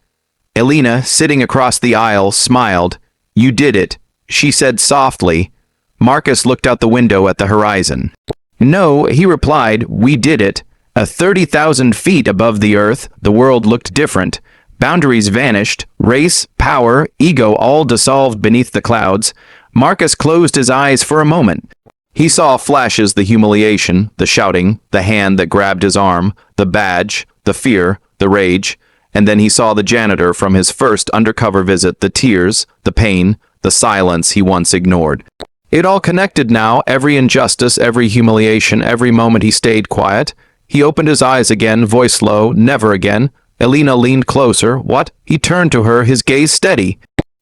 Elena, sitting across the aisle, smiled. "You did it," she said softly. Marcus looked out the window at the horizon. "No," he replied, "we did it." 30,000 feet above the earth, the world looked different. Boundaries vanished, race, power, ego all dissolved beneath the clouds. Marcus closed his eyes for a moment. He saw flashes: the humiliation, the shouting, the hand that grabbed his arm, the badge, the fear, the rage. And then he saw the janitor from his first undercover visit, the tears, the pain, the silence he once ignored. It all connected now, every injustice, every humiliation, every moment he stayed quiet. He opened his eyes again, voice low. "Never again." Elena leaned closer. "What?" He turned to her, his gaze steady.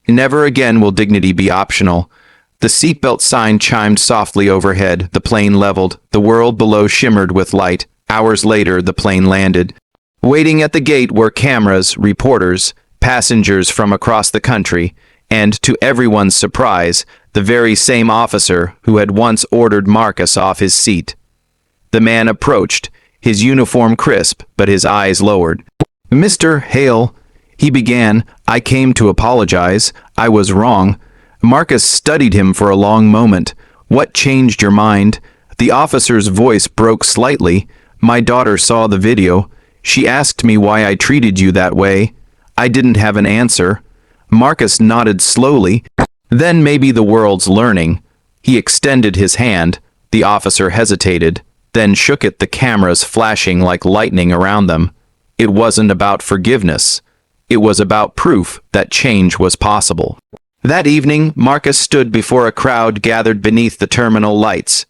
"Never again will dignity be optional." The seatbelt sign chimed softly overhead. The plane leveled. The world below shimmered with light. Hours later, the plane landed. Waiting at the gate were cameras, reporters, passengers from across the country, and, to everyone's surprise, the very same officer who had once ordered Marcus off his seat. The man approached, his uniform crisp, but his eyes lowered. "Mr. Hale," he began, "I came to apologize. I was wrong." Marcus studied him for a long moment. "What changed your mind?" The officer's voice broke slightly. "My daughter saw the video. She asked me why I treated you that way. I didn't have an answer." Marcus nodded slowly. "Then maybe the world's learning." He extended his hand. The officer hesitated, then shook it, the cameras flashing like lightning around them. It wasn't about forgiveness. It was about proof that change was possible. That evening, Marcus stood before a crowd gathered beneath the terminal lights.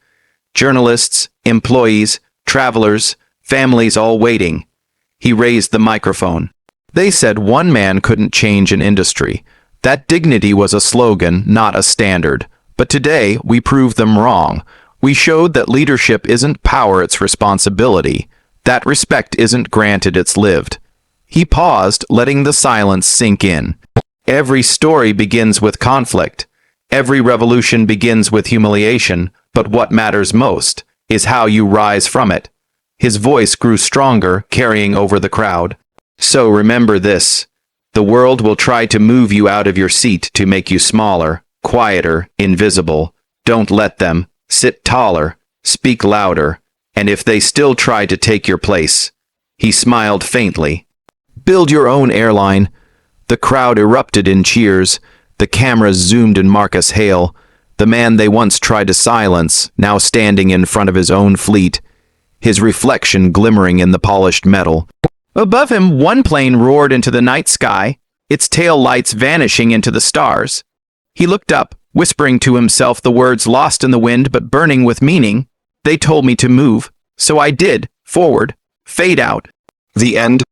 Journalists, employees, travelers, families all waiting. He raised the microphone. "They said one man couldn't change an industry. That dignity was a slogan, not a standard. But today, we proved them wrong. We showed that leadership isn't power, it's responsibility. That respect isn't granted, it's lived." He paused, letting the silence sink in. Every story begins with conflict. Every revolution begins with humiliation. But what matters most is how you rise from it. His voice grew stronger, carrying over the crowd. "So remember this. The world will try to move you out of your seat to make you smaller, quieter, invisible. Don't let them. Sit taller, speak louder, and if they still try to take your place," he smiled faintly, "build your own airline." The crowd erupted in cheers. The cameras zoomed in Marcus Hale, the man they once tried to silence, now standing in front of his own fleet, his reflection glimmering in the polished metal. Above him, one plane roared into the night sky, its tail lights vanishing into the stars. He looked up, whispering to himself, the words lost in the wind but burning with meaning. "They told me to move, so I did. Forward. Fade out." The end.